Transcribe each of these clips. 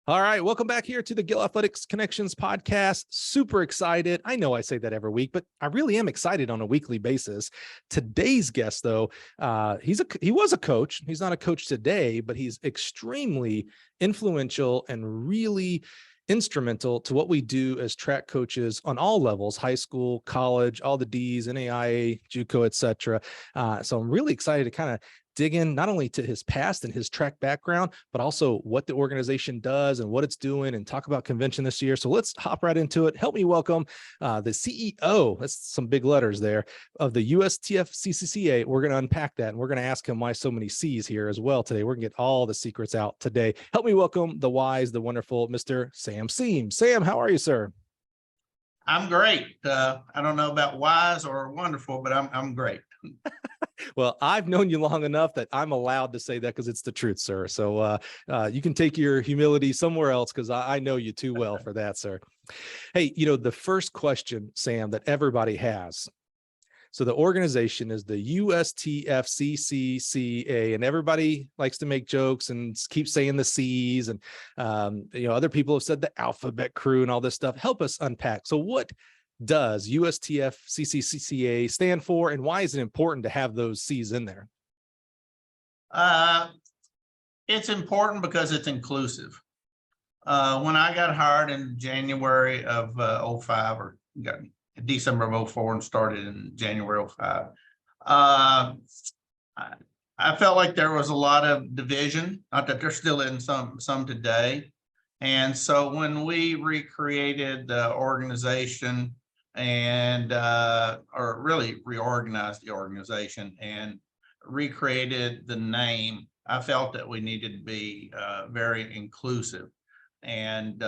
All right, welcome back here to the Gill Athletics Connections podcast. Super excited. I know I say that every week, but I really am excited on a weekly basis. Today's guest, though, he was a coach. He's not a coach today, but he's extremely influential and really instrumental to what we do as track coaches on all levels: high school, college, all the D's, NAIA, JUCO, etc. So I'm really excited to kind of dig in not only to his past and his track background, but also what the organization does and what it's doing, and talk about convention this year. So let's hop right into it. Help me welcome the CEO, that's some big letters there, of the USTFCCCA. We're going to unpack that, and we're going to ask him why so many C's here as well today. We're going to get all the secrets out today. Help me welcome the wise, the wonderful Mr. Sam Seemes. Sam, how are you, sir? I'm great. I don't know about wise or wonderful, but I'm great. Well, I've known you long enough that I'm allowed to say that because it's the truth, sir. So you can take your humility somewhere else, because I know you too well for that, sir. Hey, the first question, Sam, that everybody has. So the organization is the USTFCCCA, and everybody likes to make jokes and keep saying the C's, and other people have said the alphabet crew and all this stuff. Help us unpack. So what does USTFCCCA stand for, and why is it important to have those C's in there? It's important because it's inclusive. When I got hired in January of 05, or got December of 04 and started in January 05, I felt like there was a lot of division, not that there still isn't some today. And so when we recreated the organization and or really reorganized the organization and recreated the name, I felt that we needed to be very inclusive. And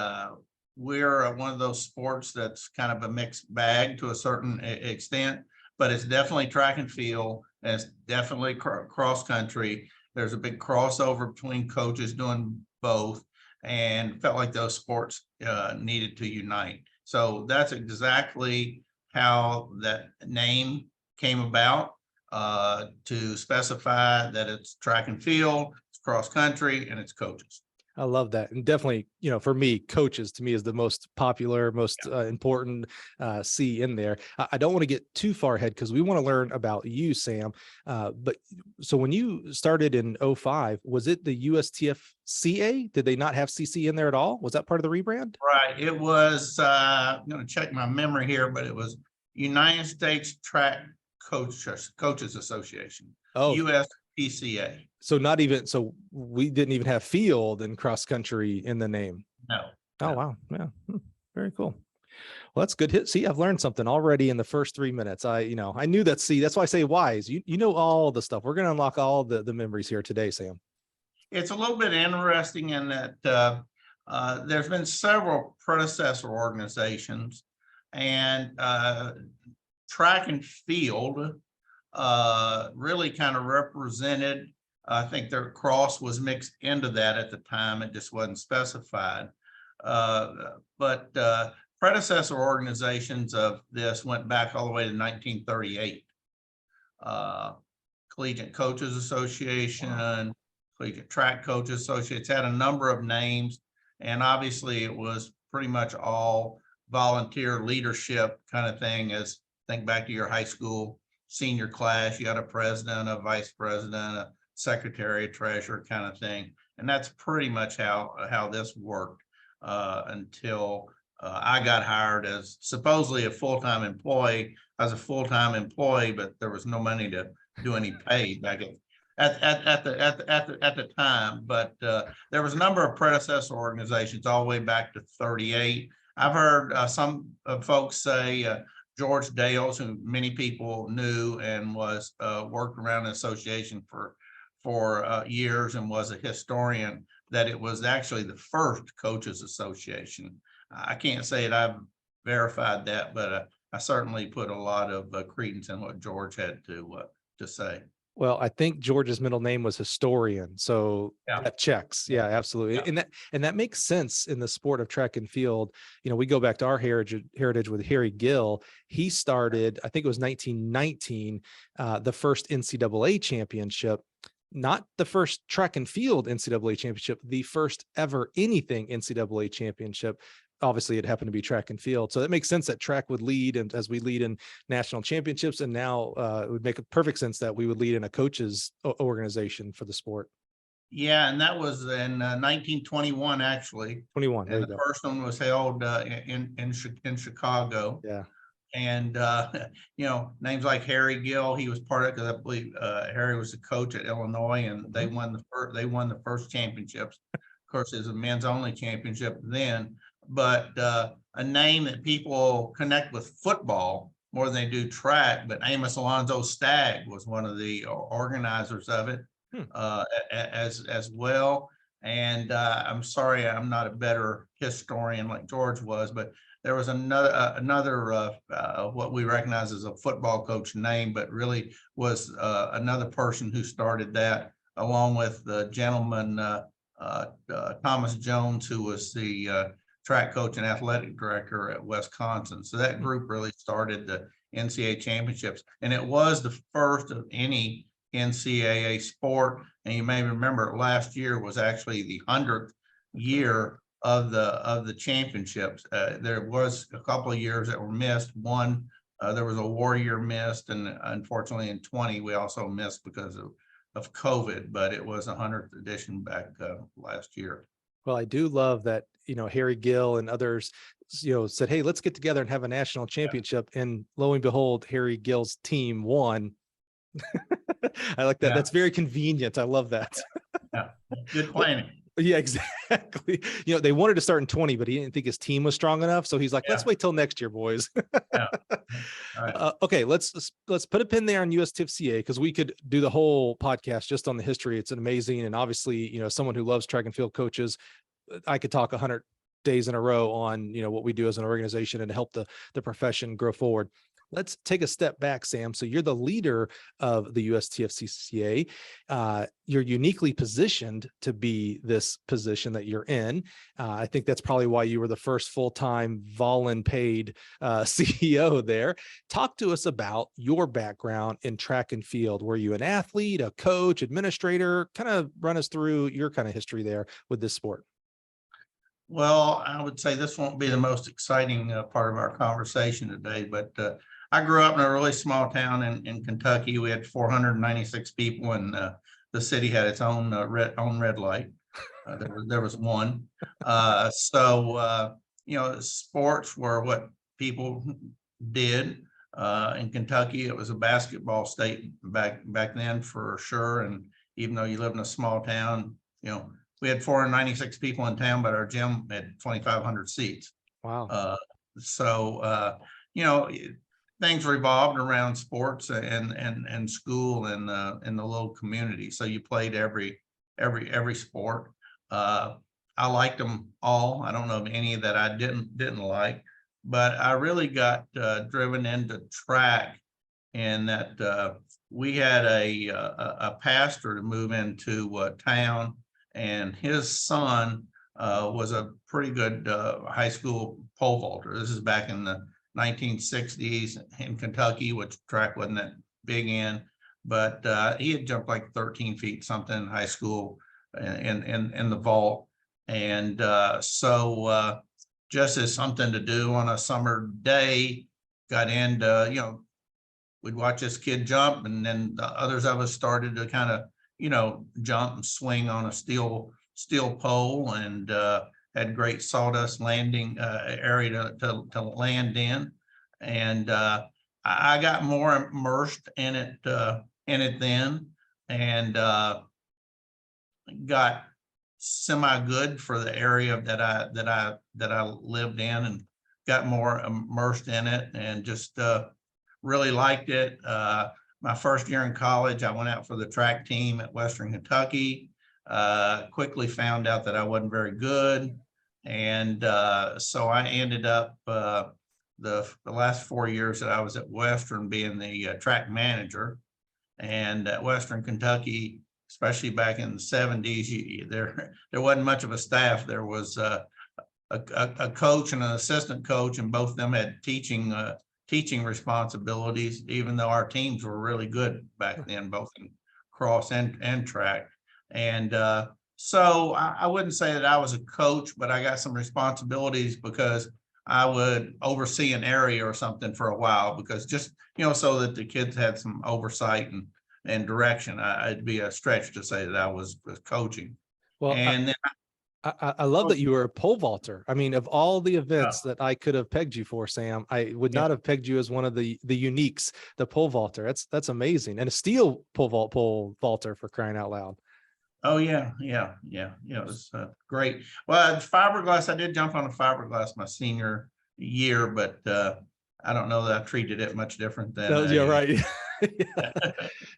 we're one of those sports that's kind of a mixed bag to a certain extent, but it's definitely track and field, and it's definitely cross country. There's a big crossover between coaches doing both, and felt like those sports needed to unite. So that's exactly how that name came about, to specify that it's track and field, it's cross country, and it's coaches. I love that. And definitely, for me, coaches to me is the most popular, most important C in there. I don't want to get too far ahead because we want to learn about you, Sam. But so when you started in 05, was it the USTFCA? Did they not have CC in there at all? Was that part of the rebrand? Right. It was, I'm going to check my memory here, but it was United States Track Coaches Association. Oh, USTCA. So not even, so we didn't even have field and cross country in the name. No. Oh, wow. Yeah. Very cool. Well, that's good hit. See, I've learned something already in the first 3 minutes. I knew that. See, that's why I say wise. You know all the stuff. We're going to unlock all the memories here today, Sam. It's a little bit interesting in that there's been several predecessor organizations, and track and field really kind of represented. I think their cross was mixed into that at the time. It just wasn't specified. But predecessor organizations of this went back all the way to 1938. Collegiate Coaches Association, Collegiate Track Coaches Association, had a number of names. And obviously it was pretty much all volunteer leadership kind of thing. As think back to your high school senior class, you had a president, a vice president, a secretary, a treasurer kind of thing. And that's pretty much how this worked until I got hired as supposedly a full-time employee. I was a full-time employee, but there was no money to do any pay back at the time. But there was a number of predecessor organizations all the way back to 38. I've heard some folks say George Dales, who many people knew and was worked around the association for years and was a historian, that it was actually the first coaches association. I can't say that I've verified that, but I certainly put a lot of credence in what George had to say. Well, I think George's middle name was historian, so yeah, that checks. Yeah, absolutely. Yeah. And that makes sense in the sport of track and field. We go back to our heritage with Harry Gill. He started, I think it was 1919, the first NCAA championship. not the first track and field NCAA championship, the first ever anything NCAA championship. Obviously, it happened to be track and field. So that makes sense that track would lead, and as we lead in national championships, and now it would make a perfect sense that we would lead in a coach's organization for the sport. Yeah, and that was in 1921, actually. 21. And the first one was held in Chicago. Yeah. And names like Harry Gill, he was part of it, because I believe Harry was the coach at Illinois, and they won the first championships. Of course, it was a men's only championship then, but a name that people connect with football more than they do track. But Amos Alonzo Stagg was one of the organizers of it as well. And I'm sorry, I'm not a better historian like George was, but there was another what we recognize as a football coach name, but really was another person who started that, along with the gentleman Thomas Jones, who was the track coach and athletic director at Wisconsin. So that group really started the NCAA championships, and it was the first of any NCAA sport. And you may remember last year was actually the 100th year of the championships. There was a couple of years that were missed. One, there was a war year missed, and unfortunately in 20 we also missed because of COVID, but it was 100th edition back last year. Well, I do love that, Harry Gill and others, said, hey, let's get together and have a national championship. Yeah. And lo and behold, Harry Gill's team won. I like that. Yeah. That's very convenient. I love that. Yeah. Good planning. Yeah, exactly. They wanted to start in 20, but he didn't think his team was strong enough. So he's like, let's wait till next year, boys. Yeah. All right. Okay, let's put a pin there on USTFCCA, because we could do the whole podcast just on the history. It's amazing. And obviously, someone who loves track and field coaches, I could talk 100 days in a row on, what we do as an organization and help the profession grow forward. Let's take a step back, Sam. So you're the leader of the USTFCCCA. You're uniquely positioned to be this position that you're in. I think that's probably why you were the first full-time paid CEO there. Talk to us about your background in track and field. Were you an athlete, a coach, administrator? Kind of run us through your kind of history there with this sport. Well, I would say this won't be the most exciting part of our conversation today, but I grew up in a really small town in Kentucky. We had 496 people, and the city had its own red light. There was one. Sports were what people did. In Kentucky, it was a basketball state back then for sure. And even though you live in a small town, we had 496 people in town, but our gym had 2,500 seats. Wow. Things revolved around sports and school and in the little community. So you played every sport. I liked them all. I don't know of any that I didn't like, but I really got driven into track, in that we had a pastor to move into town, and his son was a pretty good high school pole vaulter. This is back in the 1960s in Kentucky, which track wasn't that big in, but he had jumped like 13 feet something in high school in the vault. And so just as something to do on a summer day, got into, we'd watch this kid jump, and then the others of us started to kind of, jump and swing on a steel pole, and had great sawdust landing area to land in. And I got more immersed in it then, and got semi-good for the area that I lived in, and got more immersed in it, and just really liked it. My first year in college, I went out for the track team at Western Kentucky. Quickly found out that I wasn't very good. And so I ended up the last 4 years that I was at Western being the track manager. And at Western Kentucky, especially back in the 70s, there wasn't much of a staff. There was a coach and an assistant coach, and both of them had teaching responsibilities, even though our teams were really good back then, both in cross and track. And so I wouldn't say that I was a coach, but I got some responsibilities because I would oversee an area or something for a while, because just, so that the kids had some oversight and direction. It'd be a stretch to say that I was coaching. Well, And then I love that you were a pole vaulter. I mean, of all the events Yeah. that I could have pegged you for, Sam, I would Yeah. not have pegged you as one of the uniques, the pole vaulter. That's amazing. And a steel pole vaulter, for crying out loud. Oh yeah. It was great. Well, fiberglass, I did jump on a fiberglass my senior year, but I don't know that I treated it much different than Yeah, right. Yeah.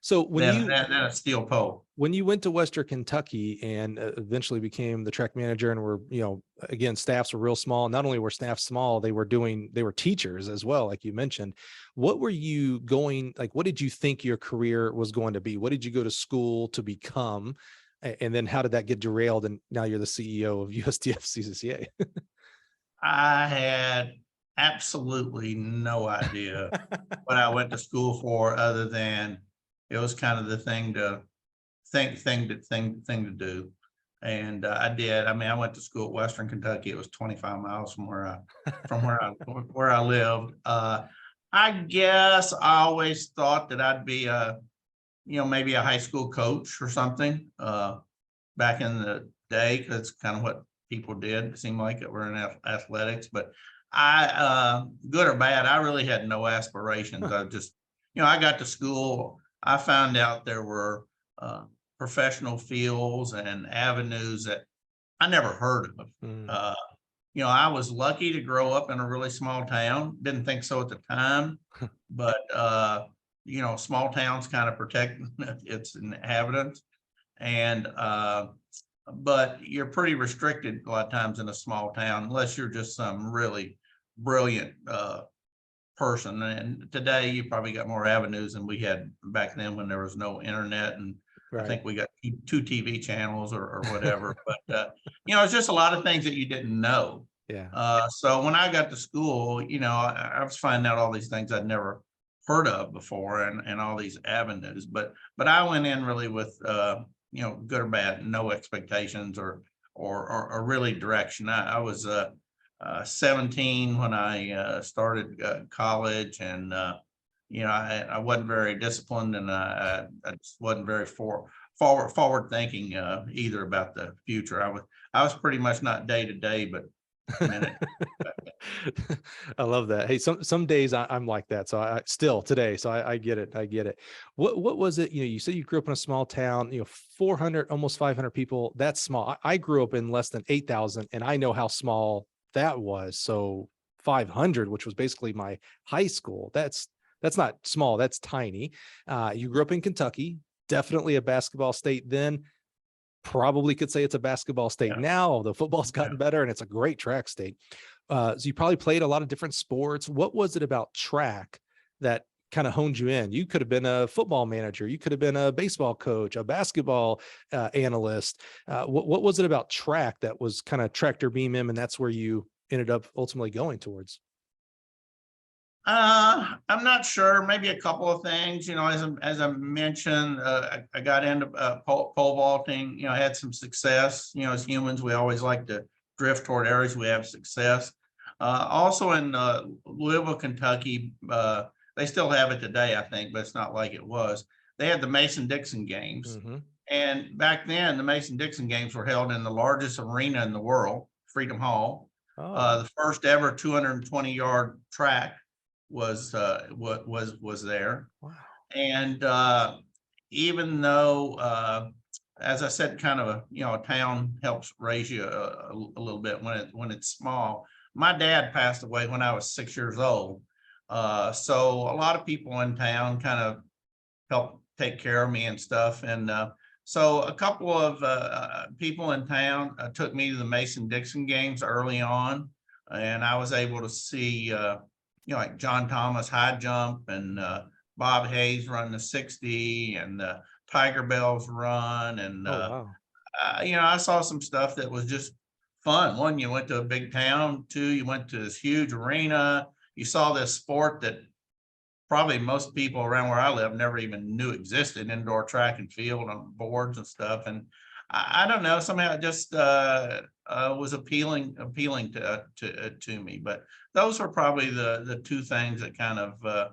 So than a steel pole. when you went to Western Kentucky and eventually became the track manager, and were, again, staffs were real small. Not only were staff small, they were teachers as well, like you mentioned. What were you going, like, what did you think your career was going to be? What did you go to school to become? And then how did that get derailed? And now you're the CEO of USTFCCCA. I had absolutely no idea what I went to school for, other than it was kind of the thing to do. And I did. I mean, I went to school at Western Kentucky. It was 25 miles from where I lived. I guess I always thought that I'd be maybe a high school coach or something back in the day, because it's kind of what people did. It seemed like it were in athletics, but I, good or bad, I really had no aspirations. I just, I got to school, I found out there were professional fields and avenues that I never heard of. I was lucky to grow up in a really small town. Didn't think so at the time, but small towns kind of protect its inhabitants. And but you're pretty restricted a lot of times in a small town, unless you're just some really brilliant person. And today you probably got more avenues than we had back then, when there was no internet. And right. I think we got two TV channels or whatever. But it's just a lot of things that you didn't know. Yeah. So when I got to school, I was finding out all these things I'd never heard of before, and all these avenues. But I went in really with good or bad, no expectations or really direction. I was 17 when I started college, and I wasn't very disciplined, and I just wasn't very forward thinking either about the future. I was pretty much not day to day, but minute. I love that. Hey, some days I'm like that. So I still today. So I get it. I get it. What was it? You said you grew up in a small town, 400, almost 500 people. That's small. I grew up in less than 8,000, and I know how small that was. So 500, which was basically my high school. That's not small. That's tiny. You grew up in Kentucky, definitely a basketball state then. Probably could say it's a basketball state now, though football's gotten better, and it's a great track state. So you probably played a lot of different sports. What was it about track that kind of honed you in? You could have been a football manager. You could have been a baseball coach, a basketball analyst. What was it about track that was kind of tractor beam in, and that's where you ended up ultimately going towards? I'm not sure. Maybe a couple of things. As I mentioned, I got into pole vaulting. I had some success. As humans, we always like to drift toward areas we have success. Also in Louisville, Kentucky, they still have it today, I think, but it's not like it was. They had the Mason-Dixon games. And back then, the Mason-Dixon games were held in the largest arena in the world, Freedom Hall. The first ever 220-yard track was there. Wow. And even though as I said, kind of a town helps raise you a little bit when it's small. My dad passed away when I was 6 years old, so a lot of people in town kind of helped take care of me and stuff. And so a couple of people in town took me to the Mason-Dixon games early on, and I was able to see like John Thomas high jump, and Bob Hayes run the 60, and Tiger Bells run. And wow. I saw some stuff that was just fun. One, you went to a big town. Two, you went to this huge arena. You saw this sport that probably most people around where I live never even knew existed, indoor track and field on boards and stuff. And I don't know, somehow it just was appealing to me. But those were probably the two things that kind of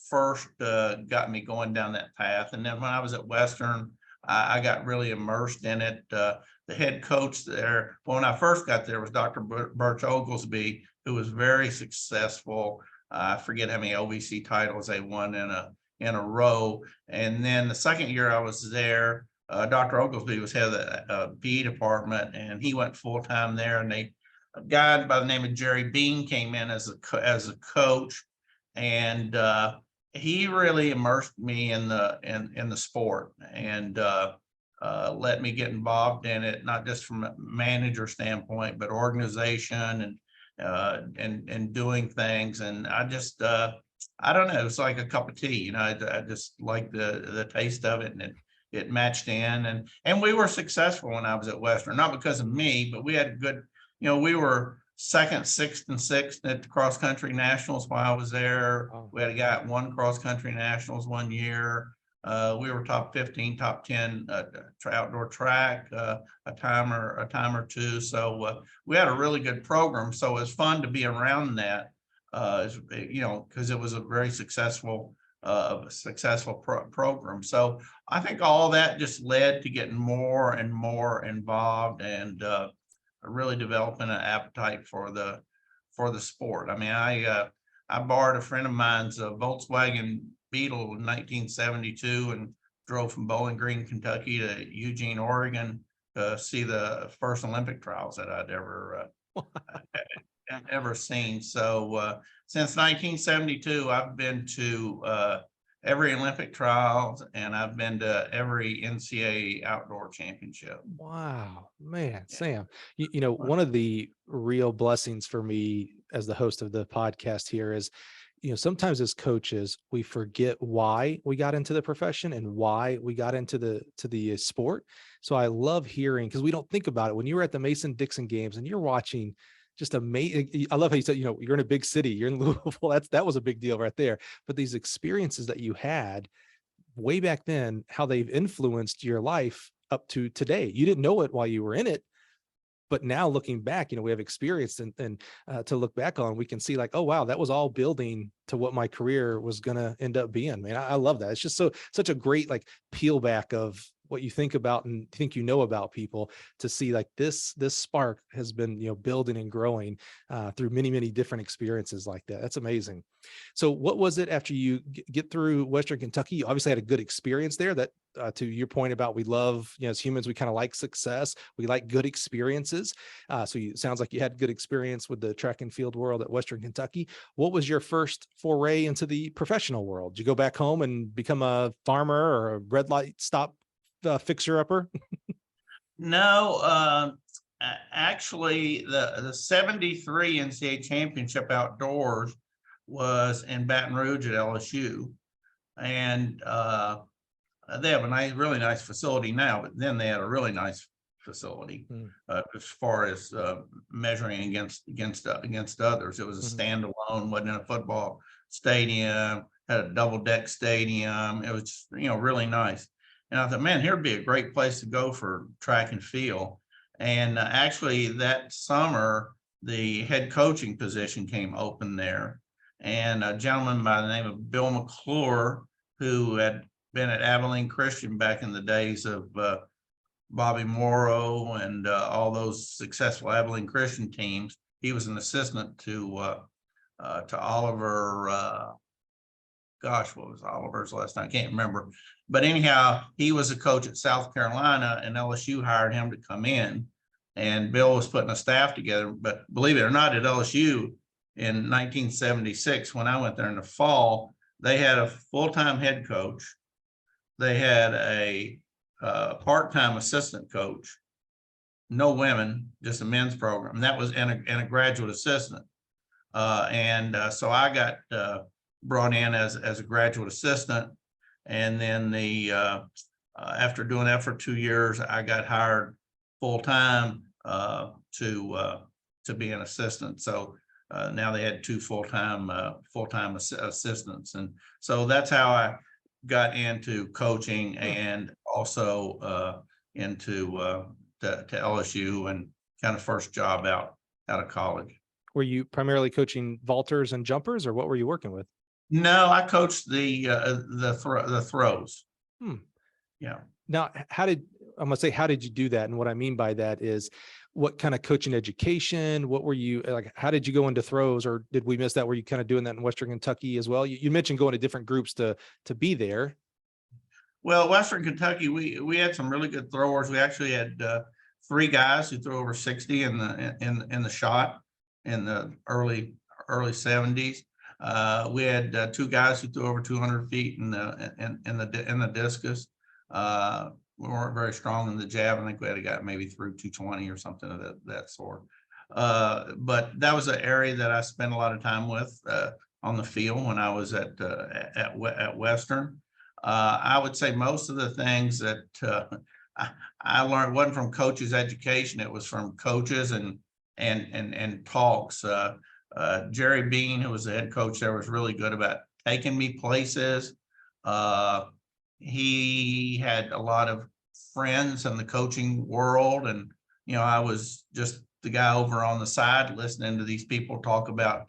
first got me going down that path. And then when I was at Western, I got really immersed in it. The head coach there, when I first got there, was Dr. Birch Oglesby, who was very successful. I forget how many OVC titles they won in a row. And then the second year I was there, Dr. Oglesby was head of the PE department, and he went full time there. And a guy by the name of Jerry Bean came in as a coach, and he really immersed me in the sport, and let me get involved in it, not just from a manager standpoint, but organization and doing things. And I just I don't know, it's like a cup of tea, I just like the taste of it, and it matched in, and we were successful when I was at Western, not because of me, but we had good, we were second, sixth, and sixth at the cross country nationals while I was there. Oh. We had a guy at one cross country nationals one year. We were top 15, top 10 outdoor track, a time or two. So we had a really good program. So it was fun to be around that, because it was a very successful program. So I think all that just led to getting more and more involved, and really developing an appetite for the sport. I mean, I borrowed a friend of mine's Volkswagen Beetle in 1972 and drove from Bowling Green, Kentucky to Eugene, Oregon to see the first Olympic trials that I'd ever seen. So since 1972, I've been to every Olympic trials, and I've been to every NCAA outdoor championship. Wow, man, Sam, one of the real blessings for me as the host of the podcast here is, sometimes as coaches, we forget why we got into the profession and why we got into the sport. So I love hearing, because we don't think about it. When you were at the Mason-Dixon games and you're watching just amazing. I love how you said, you're in a big city, you're in Louisville. That was a big deal right there. But these experiences that you had way back then, how they've influenced your life up to today. You didn't know it while you were in it, but now looking back, we have experience and to look back on, we can see like, oh, wow, that was all building to what my career was going to end up being. Man, I love that. It's just such a great like peel back of what you think about and think about people, to see like this spark has been, building and growing through many, many different experiences like that. That's amazing. So what was it after you get through Western Kentucky? You obviously had a good experience there. That to your point about, we love, as humans, we kind of like success. We like good experiences. So it sounds like you had good experience with the track and field world at Western Kentucky. What was your first foray into the professional world? Did you go back home and become a farmer or a red light stop fixer-upper? No, actually the 73 NCAA championship outdoors was in Baton Rouge at LSU. And they have a really nice facility now, but then they had a really nice facility as far as measuring against others. It was a standalone, wasn't in a football stadium, had a double deck stadium. It was just, really nice. And I thought, man, here'd be a great place to go for track and field. And actually that summer, the head coaching position came open there. And a gentleman by the name of Bill McClure, who had been at Abilene Christian back in the days of Bobby Morrow and all those successful Abilene Christian teams. He was an assistant to Oliver. Gosh, what was Oliver's last name? I can't remember. But anyhow, he was a coach at South Carolina, and LSU hired him to come in. And Bill was putting a staff together. But believe it or not, at LSU in 1976, when I went there in the fall, they had a full-time head coach. They had a part-time assistant coach, no women, just a men's program. And that was and a graduate assistant. So I got brought in as a graduate assistant. And then after doing that for 2 years, I got hired full-time to be an assistant. So now they had two full-time assistants. And so that's how I got into coaching and also into to LSU and kind of first job out of college. Were you primarily coaching vaulters and jumpers, or what were you working with? No, I coached the throws. Yeah. Now, I'm gonna say, how did you do that? And what I mean by that is, what kind of coaching education? What were you like? How did you go into throws, or did we miss that? Were you kind of doing that in Western Kentucky as well? You mentioned going to different groups to be there. Well, Western Kentucky, we had some really good throwers. We actually had 3 guys who threw over 60 in the shot in the early 70s. We had 2 guys who threw over 200 feet in the discus. We weren't very strong in the jab. I think we had a guy maybe through 220 or something of that sort. But that was an area that I spent a lot of time with on the field when I was at Western. I would say most of the things that I learned wasn't from coaches' education. It was from coaches and talks. Jerry Bean, who was the head coach there, was really good about taking me places. He had a lot of friends in the coaching world, and I was just the guy over on the side listening to these people talk about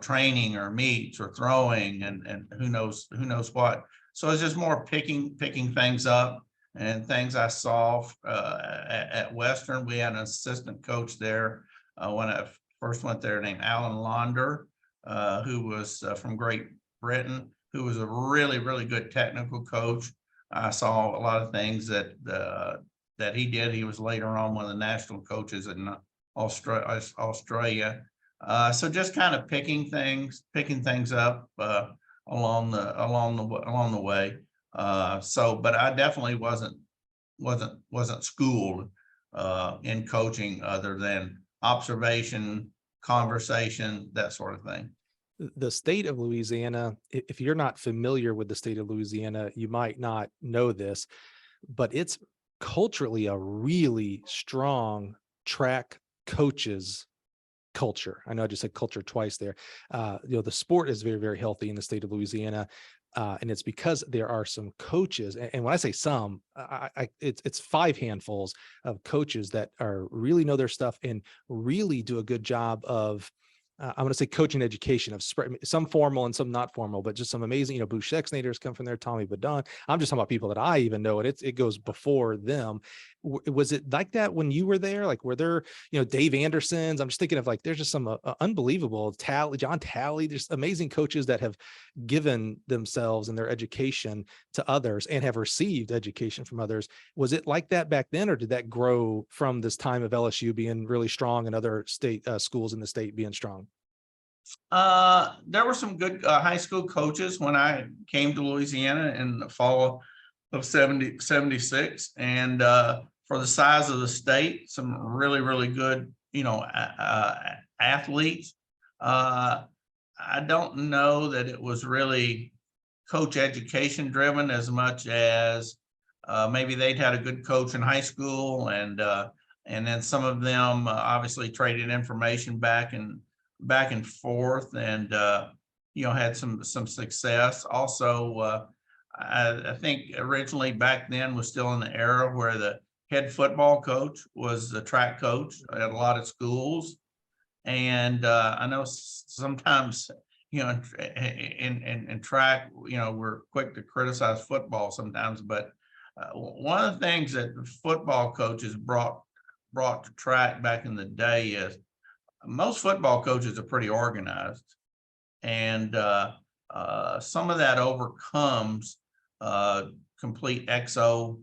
training or meets or throwing and who knows what. So it's just more picking things up and things I saw at Western. We had an assistant coach there when I first went there named Alan Launder, who was from Great Britain, who was a really, really good technical coach. I saw a lot of things that he did. He was later on one of the national coaches in Australia. So just kind of picking things up along the way. But I definitely wasn't schooled in coaching other than observation, conversation, that sort of thing. The state of Louisiana, if you're not familiar with the state of Louisiana, you might not know this, but it's culturally a really strong track coaches culture. I know I just said culture twice there. The sport is very, very healthy in the state of Louisiana. And it's because there are some coaches, and when I say some, it's 5 handfuls of coaches that really know their stuff and really do a good job of, I'm going to say coaching education of some formal and some not formal, but just some amazing, Boosh Exnators come from there, Tommy Badon. I'm just talking about people that I even know, and it goes before them. Was it like that when you were there? Like, were there, Dave Anderson's? I'm just thinking of there's just some unbelievable John Talley, there's amazing coaches that have given themselves and their education to others and have received education from others. Was it like that back then, or did that grow from this time of LSU being really strong and other state schools in the state being strong? There were some good high school coaches when I came to Louisiana in the fall of 76, and for the size of the state, some really, really good, athletes. I don't know that it was really coach education driven as much as maybe they'd had a good coach in high school, and then some of them obviously traded information back and forth, and had some success. Also, I think originally back then was still in the era where the head football coach was the track coach at a lot of schools, and I know sometimes in track we're quick to criticize football sometimes, but one of the things that the football coaches brought to track back in the day is most football coaches are pretty organized, and some of that overcomes complete XO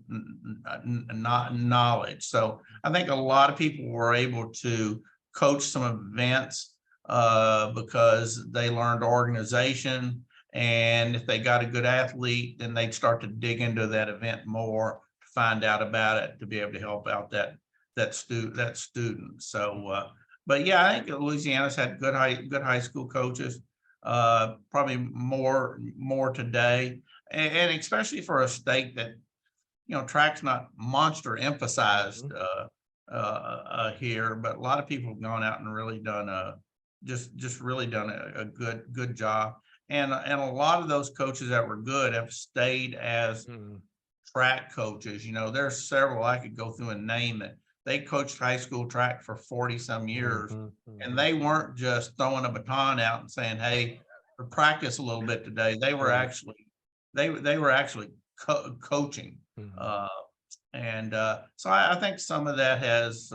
knowledge. So I think a lot of people were able to coach some events because they learned organization, and if they got a good athlete, then they'd start to dig into that event more, to find out about it, to be able to help out that student. So but yeah, I think Louisiana's had good high school coaches, probably more today, and especially for a state that track's not monster emphasized here, but a lot of people have gone out and really done just really done a good job. And a lot of those coaches that were good have stayed as track coaches. You know, there's several I could go through and name that they coached high school track for 40 some years, and they weren't just throwing a baton out and saying, "Hey, practice a little bit today." They were actually coaching. So I think some of that has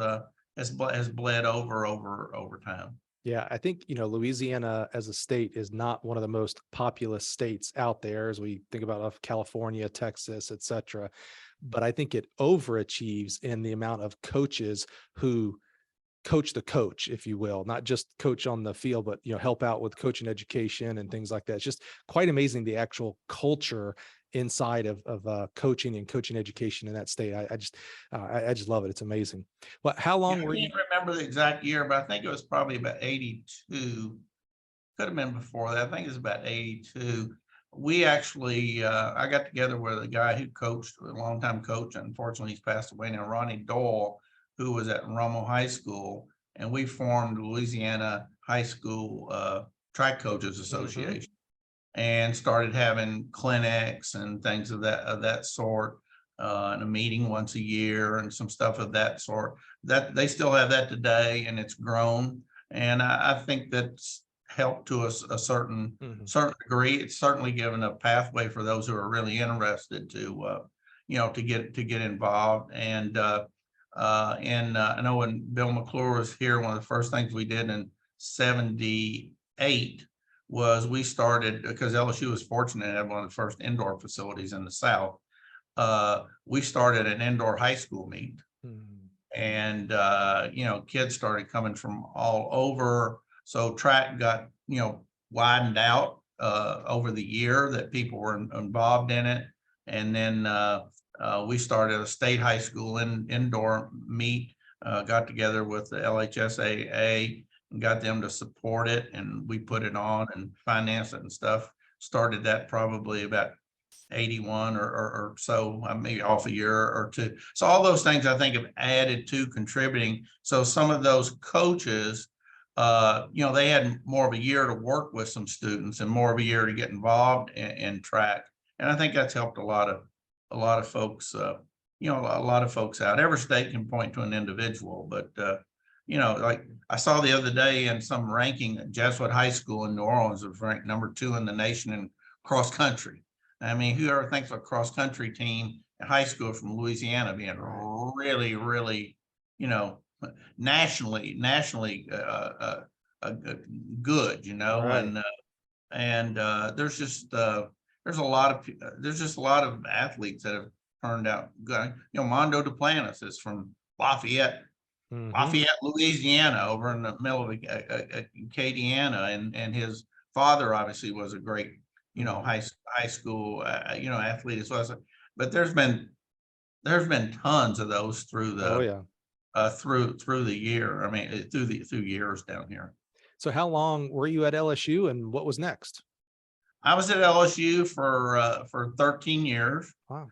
bled over time. Yeah, I think, Louisiana as a state is not one of the most populous states out there as we think about California, Texas, et cetera. But I think it overachieves in the amount of coaches who coach the coach, if you will, not just coach on the field, but, help out with coaching education and things like that. It's just quite amazing, the actual culture inside of coaching and coaching education in that state. I just love it. It's amazing. Well, how long were you? I can't remember the exact year, but I think it was probably about 82. Could have been before that. I think it was about 82. We actually, I got together with a guy who coached, a longtime coach. Unfortunately, he's passed away now, Ronnie Doyle, who was at Rummel High School, and we formed Louisiana High School Track Coaches Association. And started having clinics and things of that sort, and a meeting once a year and some stuff of that sort. That they still have that today, and it's grown. And I think that's helped to a certain degree. It's certainly given a pathway for those who are really interested to get involved. And I know when Bill McClure was here, one of the first things we did in '78 was we started, because LSU was fortunate to have one of the first indoor facilities in the South. We started an indoor high school meet, and kids started coming from all over. So track got widened out over the year that people were involved in it, and then we started a state high school indoor meet. Got together with the LHSAA and got them to support it, and we put it on and financed it and stuff. Started that probably about 81 or so, maybe off a year or two. So all those things I think have added to contributing. So some of those coaches, they had more of a year to work with some students and more of a year to get involved in track. And I think that's helped a lot of folks, a lot of folks out. Every state can point to an individual, but like I saw the other day in some ranking that Jesuit High School in New Orleans was ranked number 2 in the nation in cross country. I mean, whoever thinks of a cross country team in high school from Louisiana being really, really, nationally good, right. And there's just a lot of athletes that have turned out good. Mondo Duplantis is from Lafayette, Louisiana, over in the middle of Acadiana, and his father obviously was a great, high school, athlete as well. But there's been tons of those through the through the year. I mean, through years down here. So how long were you at LSU, and what was next? I was at LSU for 13 years. Wow.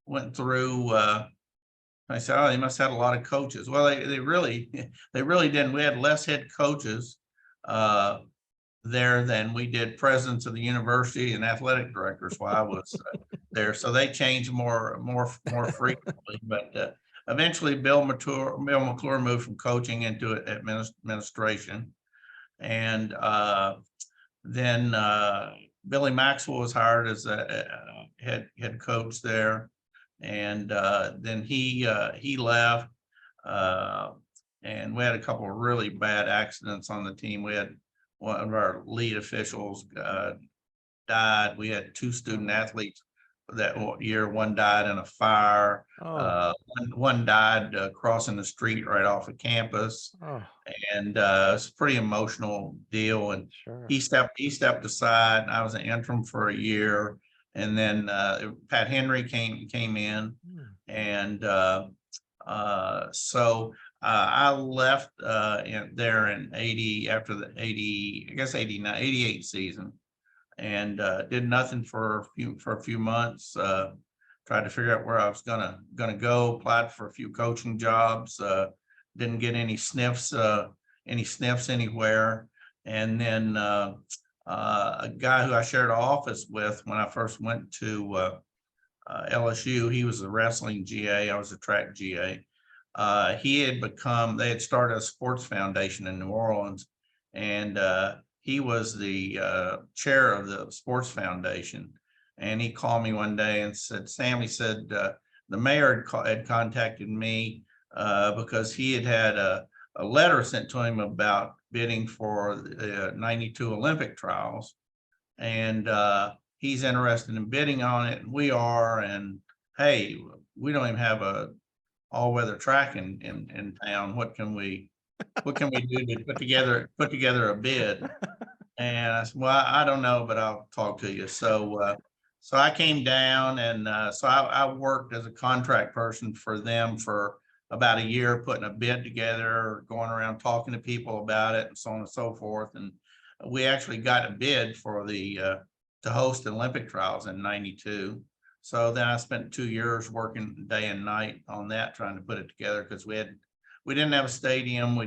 Went through. I said, oh, they must have had a lot of coaches. Well, they really didn't. We had less head coaches there than we did presidents of the university and athletic directadministrators while I was there. So they changed more frequently. But eventually, Bill McClure moved from coaching into administration, and then Billy Maxwell was hired as a head coach there. And then he left, and we had a couple of really bad accidents on the team. We had one of our lead officials died. We had 2 student athletes that year. One died in a fire. One died crossing the street right off of campus. And it's a pretty emotional deal. And he stepped aside, and I was an interim for a year. And then Pat Henry came in, and so I left there in 80 after the 88 season, and did nothing for a few months. Tried to figure out where I was gonna go. Applied for a few coaching jobs. Didn't get any sniffs any sniffs anywhere. And then a guy who I shared an office with when I first went to LSU, he was the wrestling GA, I was the track GA. They had started a sports foundation in New Orleans, and he was the chair of the sports foundation. And he called me one day and said, Sam, he said, the mayor had contacted me because he had a letter sent to him about bidding for the 92 Olympic trials. And he's interested in bidding on it, and we are. And hey, we don't even have a all-weather track in town. What can we do to put together a bid? And I said, well, I don't know, but I'll talk to you. So I came down, and so I worked as a contract person for them for about a year, putting a bid together, going around talking to people about it, and so on and so forth. And we actually got a bid for to host the Olympic trials in '92. So then I spent 2 years working day and night on that, trying to put it together, because we didn't have a stadium. We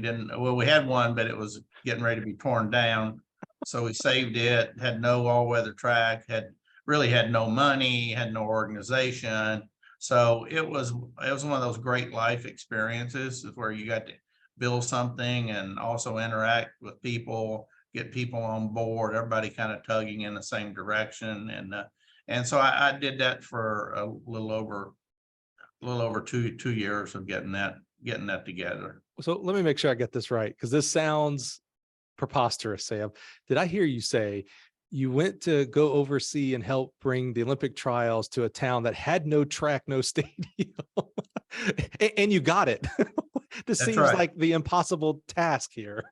had one, but it was getting ready to be torn down. So we saved it, had no all-weather track, really had no money, had no organization. So it was one of those great life experiences where you got to build something and also interact with people, get people on board, everybody kind of tugging in the same direction. And so I did that for a little over 2 years of getting that together. So let me make sure I get this right, because this sounds preposterous, Sam. Did I hear you say you went to go oversee and help bring the Olympic trials to a town that had no track, no stadium, and you got it? This That's seems right. like the impossible task here.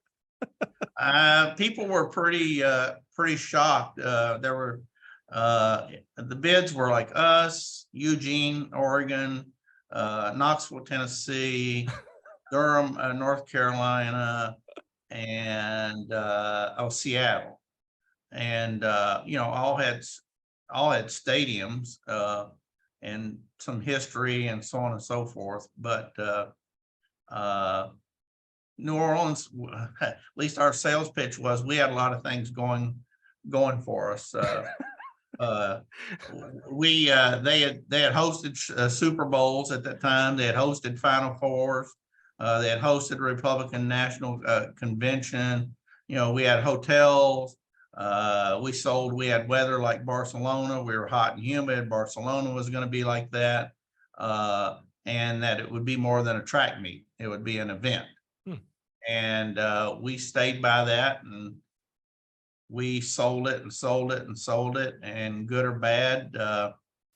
People were pretty shocked. There were the bids were like us, Eugene, Oregon, Knoxville, Tennessee, Durham, North Carolina, and Seattle. And all had stadiums and some history and so on and so forth. But New Orleans, at least our sales pitch was, we had a lot of things going for us. They had hosted Super Bowls at that time. They had hosted Final Fours. They had hosted the Republican National Convention. We had hotels. We had weather like Barcelona. We were hot and humid. Barcelona was going to be like that. And that it would be more than a track meet. It would be an event. And we stayed by that, and we sold it and sold it and sold it, and good or bad,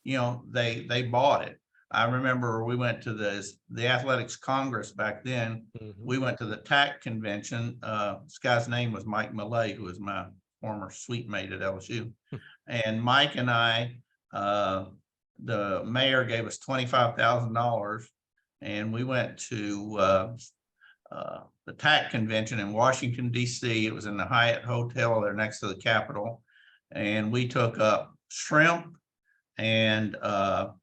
they bought it. I remember we went to the Athletics Congress back then. Mm-hmm. We went to the TAC convention. This guy's name was Mike Millay, who was my former suite mate at LSU. And Mike and I, the mayor gave us $25,000, and we went to the TAC convention in Washington, D.C. It was in the Hyatt Hotel there next to the Capitol. And we took up shrimp and what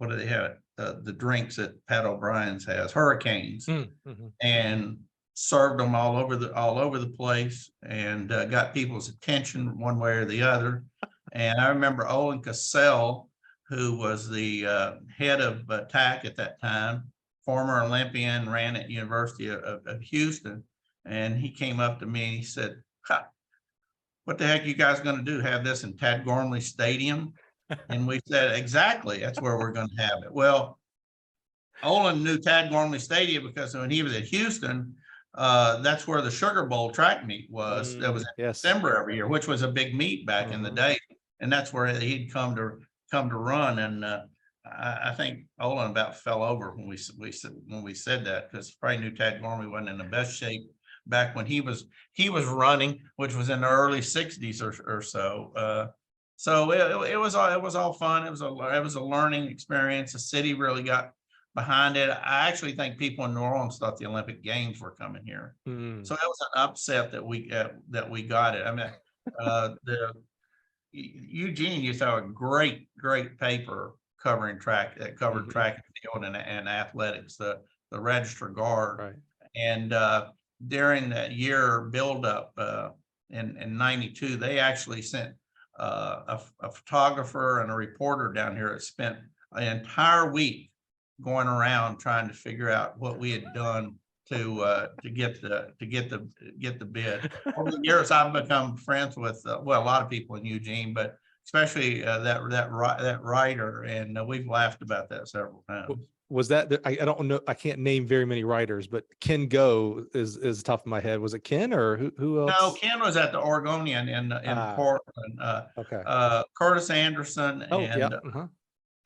do they have? The drinks that Pat O'Brien's has, hurricanes, mm-hmm. and served them all over the place, and got people's attention one way or the other. And I remember Olin Cassell, who was the head of TAC at that time, former Olympian, ran at University of Houston, and he came up to me and he said, what the heck are you guys going to do? Have this in Tad Gormley Stadium? And we said, exactly, that's where we're going to have it. Well, Olin knew Tad Gormley Stadium because when he was at Houston, that's where the Sugar Bowl track meet was. That was in December every year, which was a big meet back in the day. And that's where he'd come to run. And I think Olin about fell over when we said that, because he probably knew Tad Gormley wasn't in the best shape back when he was running, which was in the early '60s or so. So it was all fun. It was a learning experience. The city really got behind it. I actually think people in New Orleans thought the Olympic Games were coming here. So that was an upset that we got it. I mean, Eugene used to have a great paper covering track that covered track and field and athletics. The register guard. Right. And during that year buildup in 92, they actually sent a photographer and a reporter down here that spent an entire week going around trying to figure out what we had done to get the bid. Over the years, I've become friends with well, a lot of people in Eugene, but especially that writer, and we've laughed about that several times. Was that I don't know, I can't name very many writers, but Ken Go is top of my head. Was it Ken or who else? No, Ken was at the Oregonian in Portland. Okay. Curtis Anderson Oh, yeah.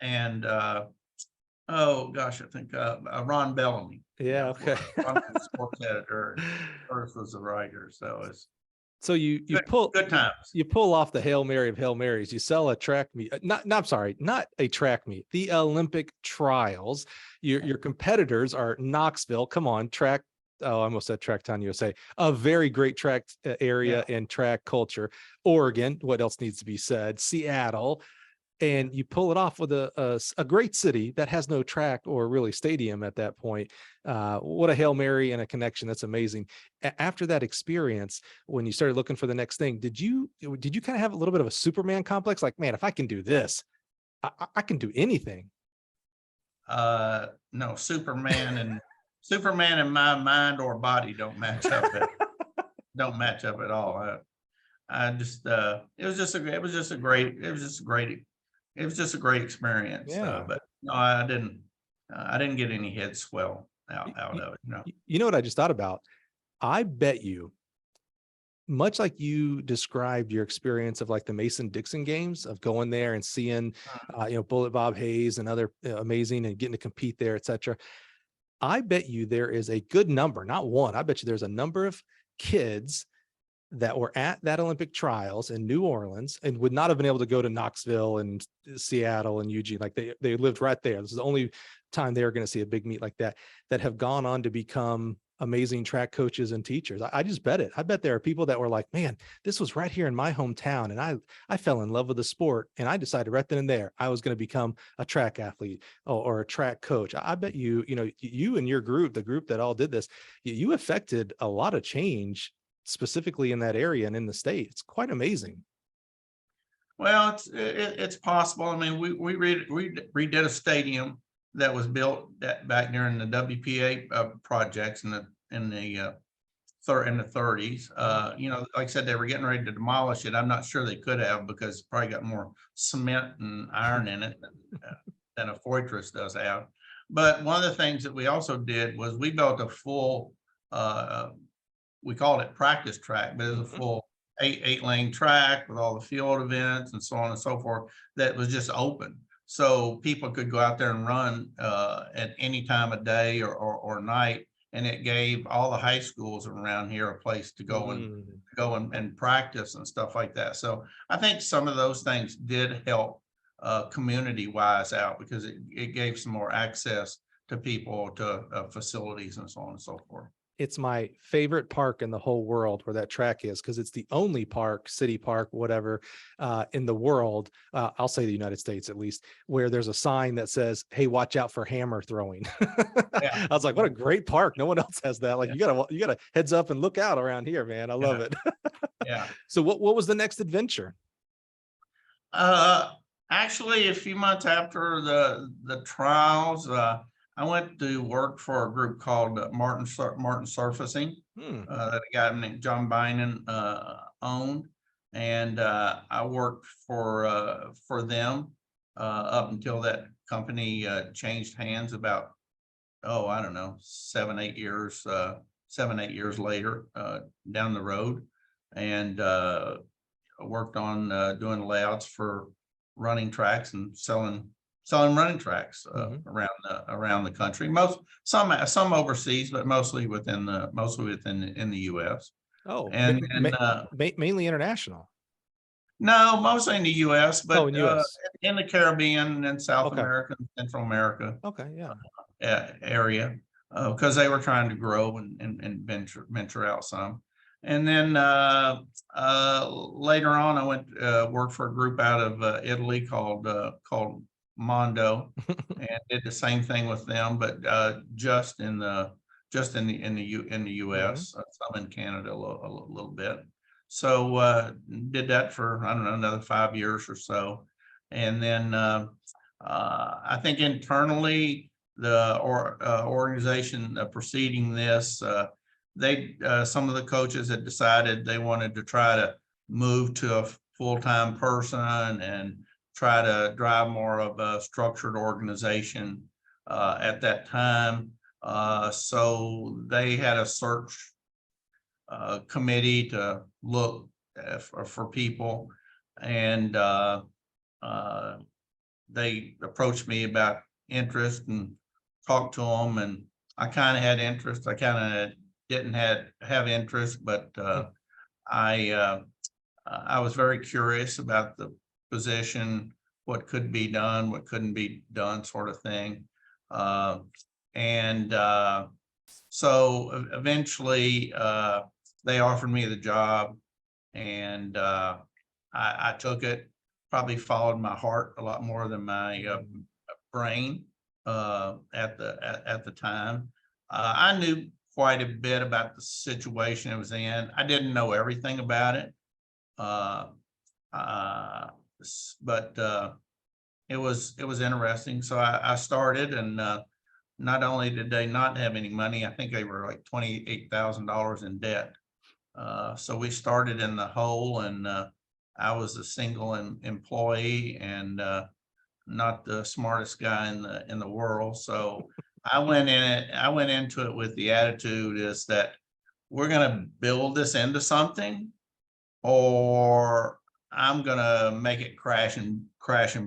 and oh gosh, I think Ron Bellamy. Yeah. Okay. Ron was the sports editor, and Curtis was the writer. So it's so you pull good times. You pull off the Hail Mary of Hail Marys. You sell a track meet, I'm sorry, not a track meet, the Olympic trials. Your competitors are Knoxville. Come on, track. Oh, I almost said Tracktown USA, a very great track area and track culture. Oregon, what else needs to be said? Seattle. And you pull it off with a great city that has no track or really stadium at that point. What a Hail Mary and a connection. That's amazing. After that experience, when you started looking for the next thing, did you kind of have a little bit of a Superman complex? Like, man, if I can do this, I can do anything. No, Superman in my mind or body don't match up. Don't match up at all. I just it was just a great experience. Yeah. But no, I didn't get any head swell out of it. No. You know what I just thought about? I bet you, much like you described your experience of like the Mason-Dixon games of going there and seeing, Bullet Bob Hayes and other amazing and getting to compete there, etc. I bet you there is a good number, not one. I bet you there's a number of kids that were at that Olympic trials in New Orleans and would not have been able to go to Knoxville and Seattle and Eugene. Like they lived right there. This is the only time they were going to see a big meet like that have gone on to become amazing track coaches and teachers. I just bet it. I bet there are people that were like, man, this was right here in my hometown. And I fell in love with the sport and I decided right then and there, I was going to become a track athlete or a track coach. I bet you and your group, the group that all did this, you affected a lot of change specifically in that area and in the state. It's quite amazing. Well, it's possible. I mean, we redid a stadium that was built back during the WPA projects in the 30s. Like I said, they were getting ready to demolish it. I'm not sure they could have, because it's probably got more cement and iron in it than a fortress does have. But one of the things that we also did was we built a full we called it practice track, but it was a full eight lane track with all the field events and so on and so forth that was just open. So people could go out there and run at any time of day or night. And it gave all the high schools around here a place to go and practice and stuff like that. So I think some of those things did help community wise out, because it gave some more access to people, to facilities and so on and so forth. It's my favorite park in the whole world where that track is, because it's the only park, city park, whatever, in the world, I'll say the United States at least, where there's a sign that says, hey, watch out for hammer throwing. I was like, what a great park. No one else has that. Like, you gotta heads up and look out around here, man. I love it. Yeah. So what was the next adventure? Actually, a few months after the trials, I went to work for a group called Martin Surfacing that a guy named John Bynum owned, and I worked for them up until that company changed hands about, I don't know, 7-8 years later down the road, and worked on doing layouts for running tracks and selling running tracks around the country. Some overseas, but mostly in the U.S. Oh, and mainly international. No, mostly in the U.S., but in the U.S. In the Caribbean and South America, Central America. Okay, Area, because they were trying to grow and venture out some. And then later on, I went worked for a group out of Italy called Mondo, and did the same thing with them, but just in the US, some in Canada a little bit. So did that for, I don't know, another 5 years or so. And then I think internally the organization preceding this, some of the coaches had decided they wanted to try to move to a full-time person and try to drive more of a structured organization at that time. So they had a search committee to look for people, and they approached me about interest and talked to them, and I kind of had interest. I kind of didn't have interest, but I was very curious about the position, what could be done, what couldn't be done, sort of thing. So eventually they offered me the job, and I took it. Probably followed my heart a lot more than my brain at the time. I knew quite a bit about the situation it was in. I didn't know everything about it, but it was interesting. So I started, and not only did they not have any money, I think they were like $28,000 in debt. So we started in the hole, and I was a single employee, and not the smartest guy in the world. So I went into it with the attitude is that we're going to build this into something, or I'm going to make it crash and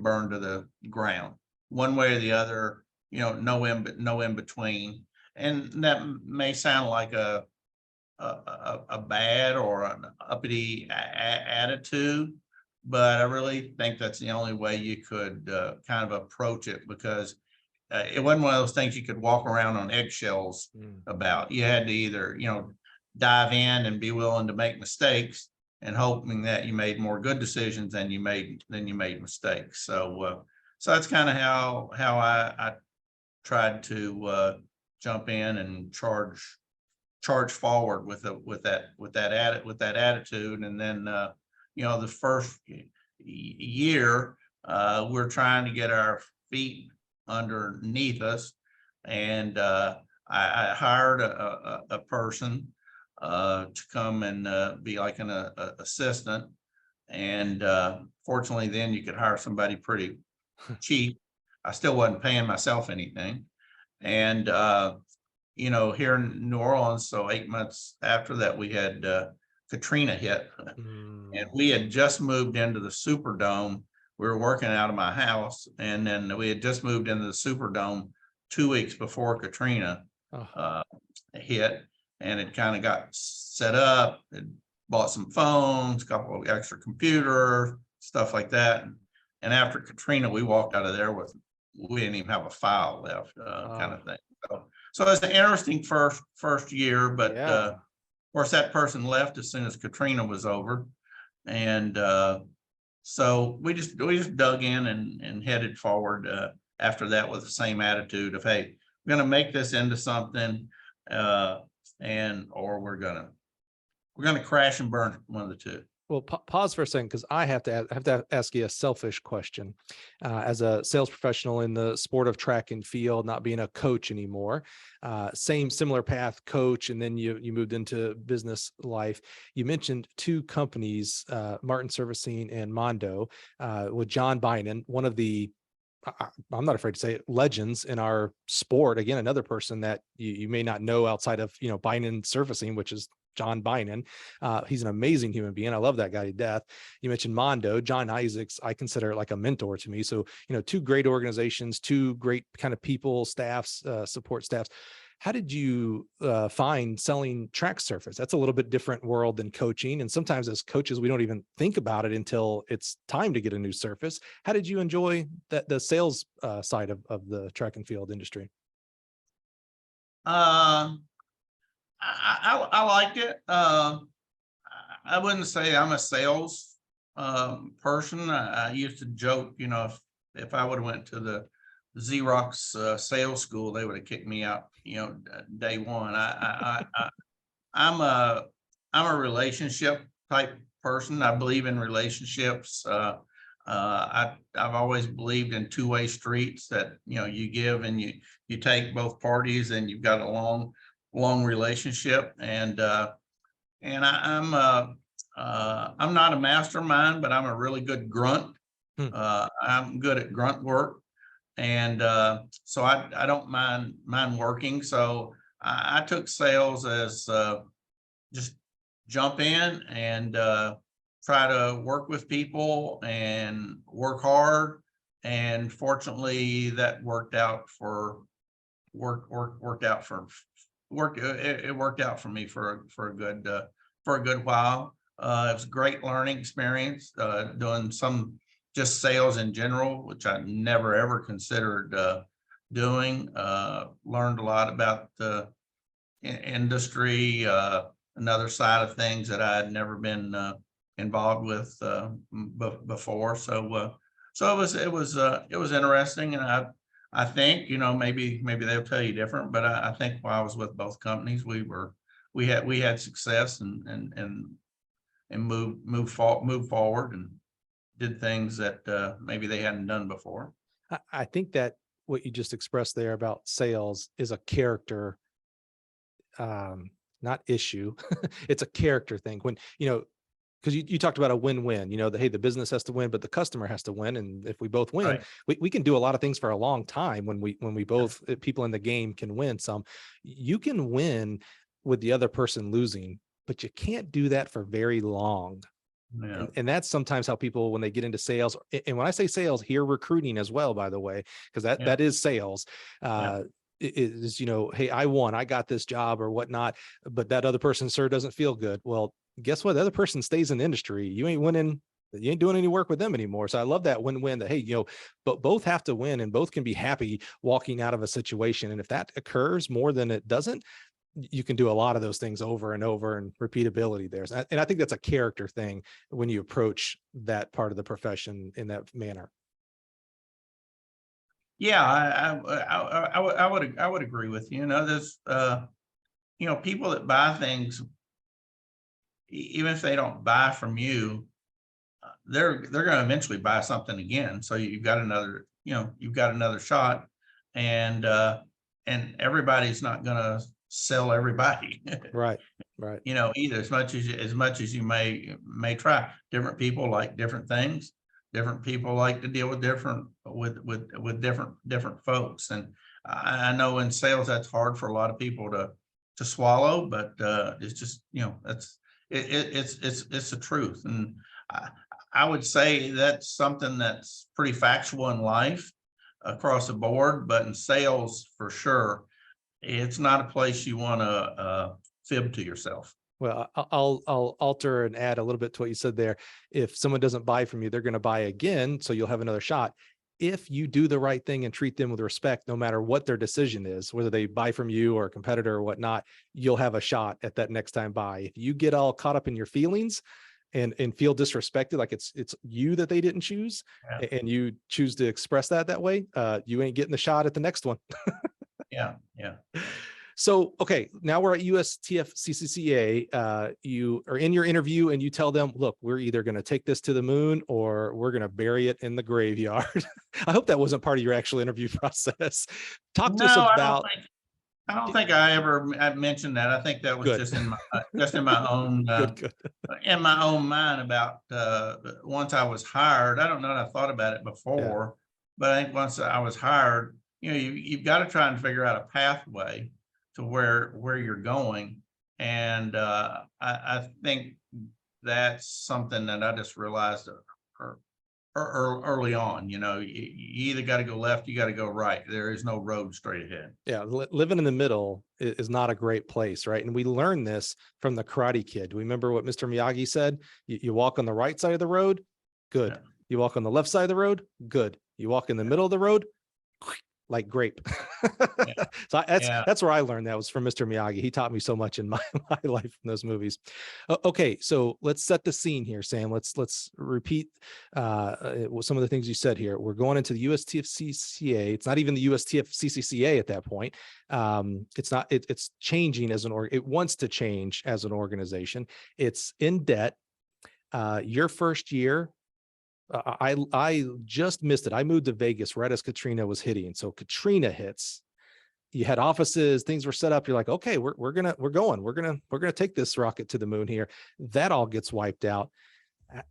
burn to the ground, one way or the other. No in between. And that may sound like a bad or an uppity attitude, but I really think that's the only way you could kind of approach it, because it wasn't one of those things you could walk around on eggshells about. You had to either, dive in and be willing to make mistakes, and hoping that you made more good decisions than you made mistakes. So that's kind of how I tried to jump in and charge forward with that attitude. And then the first year we're trying to get our feet underneath us, and I hired a person to come and be like an assistant, and fortunately then you could hire somebody pretty cheap. I still wasn't paying myself anything, and here in New Orleans, so 8 months after that, we had Katrina hit, and we had just moved into the Superdome. We were working out of my house, and then we had just moved into the Superdome 2 weeks before Katrina hit, and it kind of got set up. It bought some phones, a couple of extra computers, stuff like that. And after Katrina, we walked out of there we didn't even have a file left, kind of thing. So it's an interesting first year, but of course that person left as soon as Katrina was over, and so we just dug in and headed forward after that with the same attitude of, hey, we're going to make this into something, or we're gonna crash and burn, one of the two. Well, pause for a second, because I have to ask you a selfish question. As a sales professional in the sport of track and field, not being a coach anymore, similar path, coach, and then you moved into business life. You mentioned two companies, Martin Servicing and Mondo, with John Bynum, one of the, I'm not afraid to say it, legends in our sport. Again, another person that you may not know outside of Bynum Servicing, which is John Bynum. He's an amazing human being. I love that guy to death. You mentioned Mondo, John Isaacs. I consider it like a mentor to me. So, two great organizations, two great kind of people, staffs, support staffs. How did you find selling track surface? That's a little bit different world than coaching. And sometimes as coaches, we don't even think about it until it's time to get a new surface. How did you enjoy the sales side of the track and field industry? I liked it. I wouldn't say I'm a sales person. I used to joke, if if I would have went to the Xerox sales school, they would have kicked me out, day one. I'm a relationship type person. I believe in relationships. I've always believed in two-way streets, that you give and you take, both parties, and you've got a long relationship. And I'm not a mastermind, but I'm a really good grunt. I'm good at grunt work, and so I don't mind working. So I took sales as just jump in and try to work with people and work hard. And fortunately, that worked out for it worked out for me for a good while. It was a great learning experience, doing some just sales in general, which I never ever considered doing. Learned a lot about the industry, another side of things that I had never been involved with before. So it was interesting, and I think, maybe they'll tell you different, but I think while I was with both companies, we had success, and moved forward and did things that maybe they hadn't done before. I think that what you just expressed there about sales is a character, not issue. It's a character thing. When, because you talked about a win-win, hey, the business has to win, but the customer has to win. And if we both win, Right. we can do a lot of things for a long time when we both people in the game can win some. You can win with the other person losing, but you can't do that for very long. Yeah. And that's sometimes how people, when they get into sales, and when I say sales here, recruiting as well, by the way, because that is sales. Is, hey, I won, I got this job or whatnot, but that other person, sir, doesn't feel good. Well, guess what? The other person stays in the industry. You ain't winning. You ain't doing any work with them anymore. So I love that win-win, that, hey, but both have to win and both can be happy walking out of a situation. And if that occurs more than it doesn't, you can do a lot of those things over and over, and repeatability there. And I think that's a character thing when you approach that part of the profession in that manner. Yeah, I would agree with you. There's people that buy things, even if they don't buy from you, they're going to eventually buy something again. So you've got another shot, and everybody's not going to sell everybody. Right. Either, as much as you may try. Different people like different things. Different people like to deal with different folks. And I know in sales that's hard for a lot of people to swallow, but it's just, it's the truth. And I would say that's something that's pretty factual in life across the board, but in sales for sure, it's not a place you want to fib to yourself. Well, I'll alter and add a little bit to what you said there. If someone doesn't buy from you, they're going to buy again. So you'll have another shot. If you do the right thing and treat them with respect, no matter what their decision is, whether they buy from you or a competitor or whatnot, you'll have a shot at that next time buy. If you get all caught up in your feelings and feel disrespected, like it's you that they didn't choose, and you choose to express that way, you ain't getting the shot at the next one. Yeah. So, okay, now we're at USTFCCCA. You are in your interview and you tell them, look, we're either going to take this to the moon or we're going to bury it in the graveyard. I hope that wasn't part of your actual interview process. Talk to us about. I don't think I mentioned that. I think that was just in my own good. In my own mind about once I was hired. I don't know that I thought about it before, but I think once I was hired, you've got to try and figure out a pathway to where you're going. And I think that's something that I just realized early on. You either got to go left, you got to go right. There is no road straight ahead. Yeah, living in the middle is not a great place, right? And we learned this from the Karate Kid. Remember what Mr. Miyagi said? You walk on the right side of the road, good. You walk on the left side of the road, good. You walk in the middle of the road, like grape. Yeah. So Yeah. that's where I learned that was from Mr. Miyagi. He taught me so much in my life in those movies. Okay, so let's set the scene here, Sam. Let's repeat some of the things you said here. We're going into the USTFCCCA. It's not even the USTFCCCA at that point. It's not. It's changing as it wants to change as an organization. It's in debt. Your first year, I just missed it. I moved to Vegas right as Katrina was hitting. So Katrina hits. You had offices, things were set up. You're like, okay, we're gonna take this rocket to the moon here. That all gets wiped out.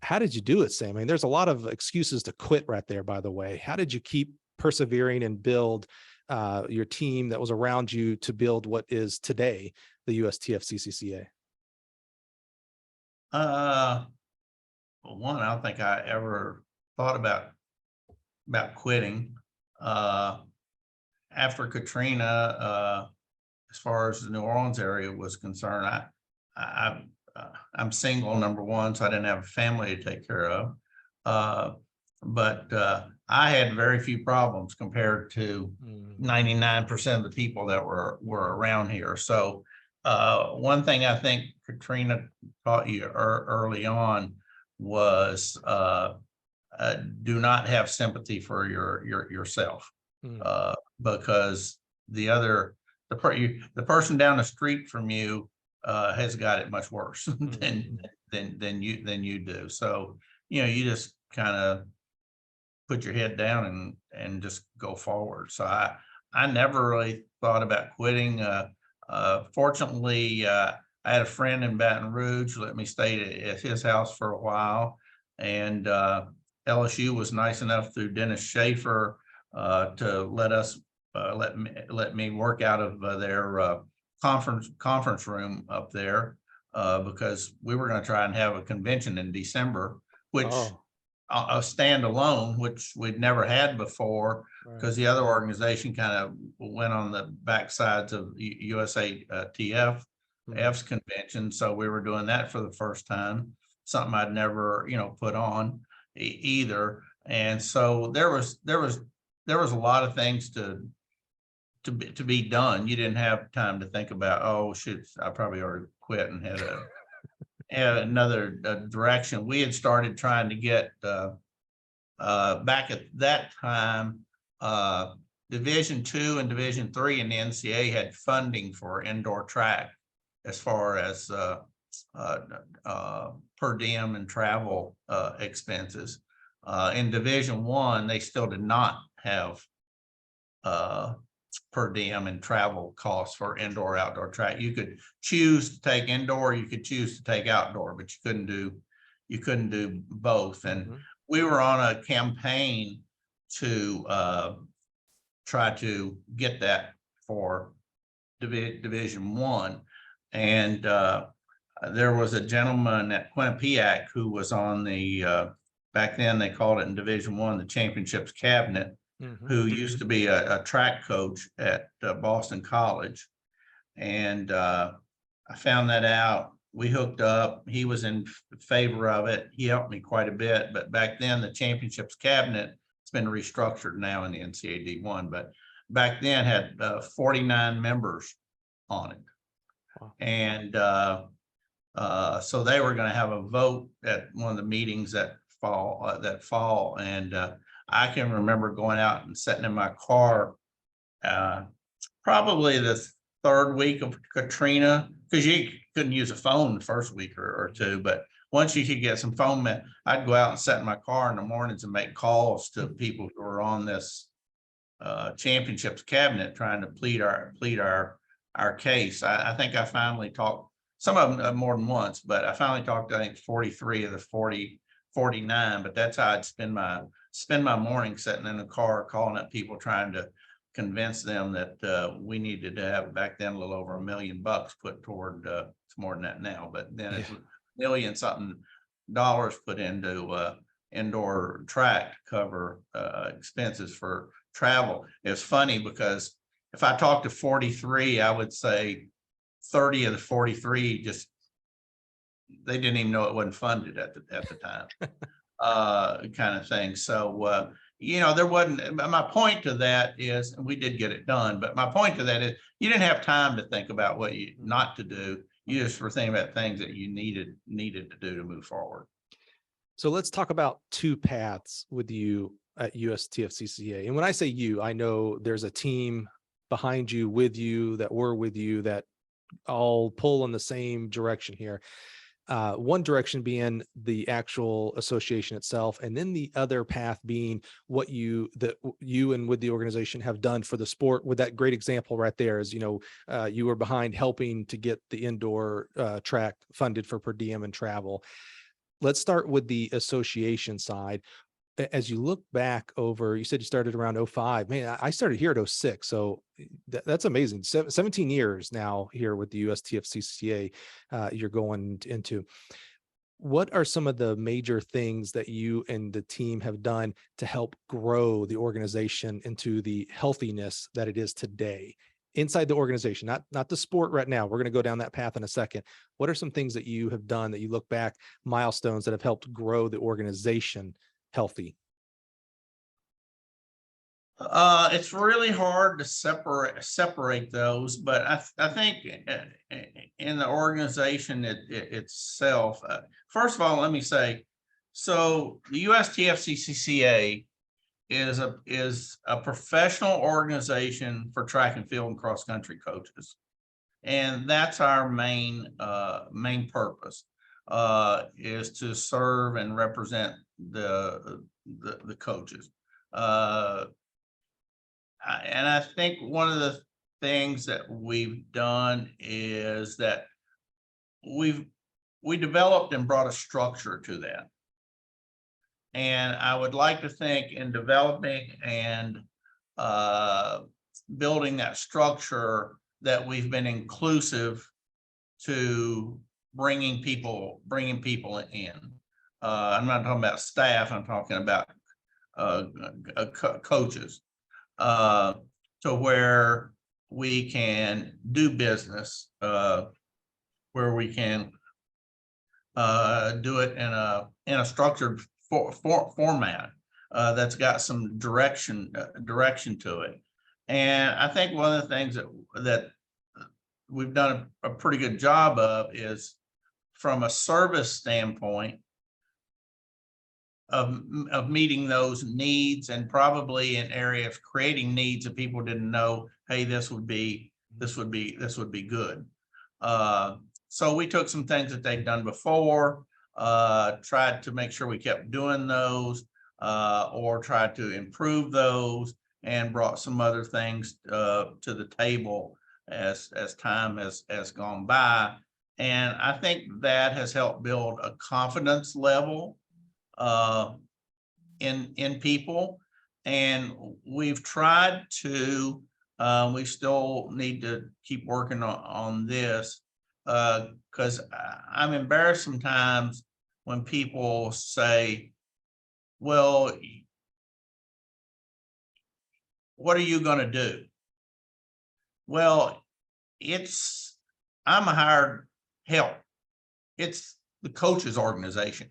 How did you do it, Sam? I mean, there's a lot of excuses to quit right there, by the way. How did you keep persevering and build your team that was around you to build what is today the USTFCCCA? Well, one, I don't think I ever thought about quitting. After Katrina, as far as the New Orleans area was concerned, I'm single, number one, so I didn't have a family to take care of. But I had very few problems compared to 99% of the people that were around here. So one thing I think Katrina taught you early on was do not have sympathy for yourself, because the person down the street from you has got it much worse than you do. So you just kind of put your head down and just go forward. So I never really thought about quitting. Fortunately, I had a friend in Baton Rouge let me stay at his house for a while, and LSU was nice enough through Dennis Schaefer to let me work out of their conference room up there, because we were going to try and have a convention in December, which a standalone, which we'd never had before, because the other organization kind of went on the backsides of USATF's convention. So we were doing that for the first time, something I'd never, put on either. And so there was a lot of things to be done. You didn't have time to think about, oh shoot, I probably already quit and had another direction. We had started trying to get back at that time, Division II and Division III in the NCAA had funding for indoor track as far as per diem and travel expenses. In Division I, they still did not have per diem and travel costs for indoor outdoor track. You could choose to take indoor, you could choose to take outdoor, but you couldn't do both. And we were on a campaign to try to get that for Division I. And there was a gentleman at Quinnipiac who was on the back then they called it in Division I the championships cabinet, who used to be a track coach at Boston College. And I found that out. We hooked up. He was in favor of it. He helped me quite a bit. But back then, the championships cabinet, it's been restructured now in the NCAA D1, but back then had 49 members on it. Wow. And so they were going to have a vote at one of the meetings that fall. And I can remember going out and sitting in my car, probably the third week of Katrina, because you couldn't use a phone the first week or two, but once you could get some phone, I'd go out and sit in my car in the mornings and make calls to people who were on this championships cabinet trying to plead our case. I think I finally talked, some of them more than once, but I finally talked to, I think, 43 of the 49, but that's how I'd spend my morning sitting in the car calling up people trying to convince them that we needed to have back then a little over $1 million put toward it's more than that now, but then it's million something dollars put into indoor track to cover expenses for travel. It's funny because if I talked to 43, I would say 30 of the 43 just they didn't even know it wasn't funded at the time. Kind of thing. So there wasn't, my point to that is, and we did get it done, but my point to that is you didn't have time to think about what you not to do. You just were thinking about things that you needed to do to move forward. So let's talk about two paths with you at USTFCCCA. And when I say you, I know there's a team behind you, with you, that were with you, that all pull in the same direction here. One direction being the actual association itself, and then the other path being what you and with the organization have done for the sport. With that great example right there is, you were behind helping to get the indoor track funded for per diem and travel. Let's start with the association side. As you look back over, you said you started around 05. Man, I started here at 06. So that's amazing. 17 years now here with the USTFCCCA you're going into. What are some of the major things that you and the team have done to help grow the organization into the healthiness that it is today? Inside the organization, not the sport right now. We're going to go down that path in a second. What are some things that you have done that you look back, milestones that have helped grow the organization healthy? It's really hard to separate those, but I think in the organization itself, first of all, let me say, so the USTFCCCA is a professional organization for track and field and cross country coaches, and that's our main purpose, is to serve and represent the coaches. And I think one of the things that we've done is that we developed and brought a structure to that. And I would like to think in developing and building that structure that we've been inclusive to bringing people in. I'm not talking about staff, I'm talking about coaches, to where we can do business, where we can do it in a structured format that's got some direction to it. And I think one of the things that we've done a pretty good job of is, from a service standpoint, of meeting those needs, and probably in areas creating needs that people didn't know, hey, this would be good. So we took some things that they'd done before, tried to make sure we kept doing those, or tried to improve those, and brought some other things to the table as time has gone by. And I think that has helped build a confidence level in people. And we've tried to, we still need to keep working on this, because I'm embarrassed sometimes when people say, well, what are you going to do? Well, I'm a hired help. It's the coach's organization.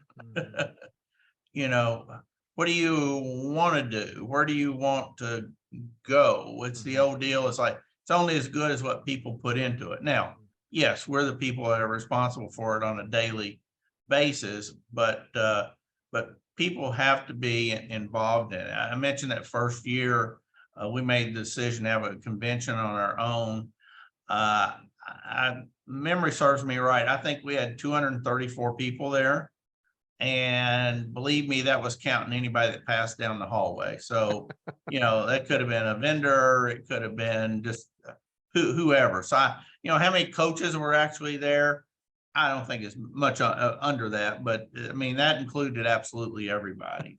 What do you want to do? Where do you want to go? It's the old deal. It's like, it's only as good as what people put into it. Now, yes, we're the people that are responsible for it on a daily basis, but people have to be involved in it. I mentioned that first year, we made the decision to have a convention on our own. Memory serves me right, I think we had 234 people there. And believe me, that was counting anybody that passed down the hallway. So, that could have been a vendor, it could have been just whoever. So how many coaches were actually there? I don't think it's much under that, but I mean, that included absolutely everybody.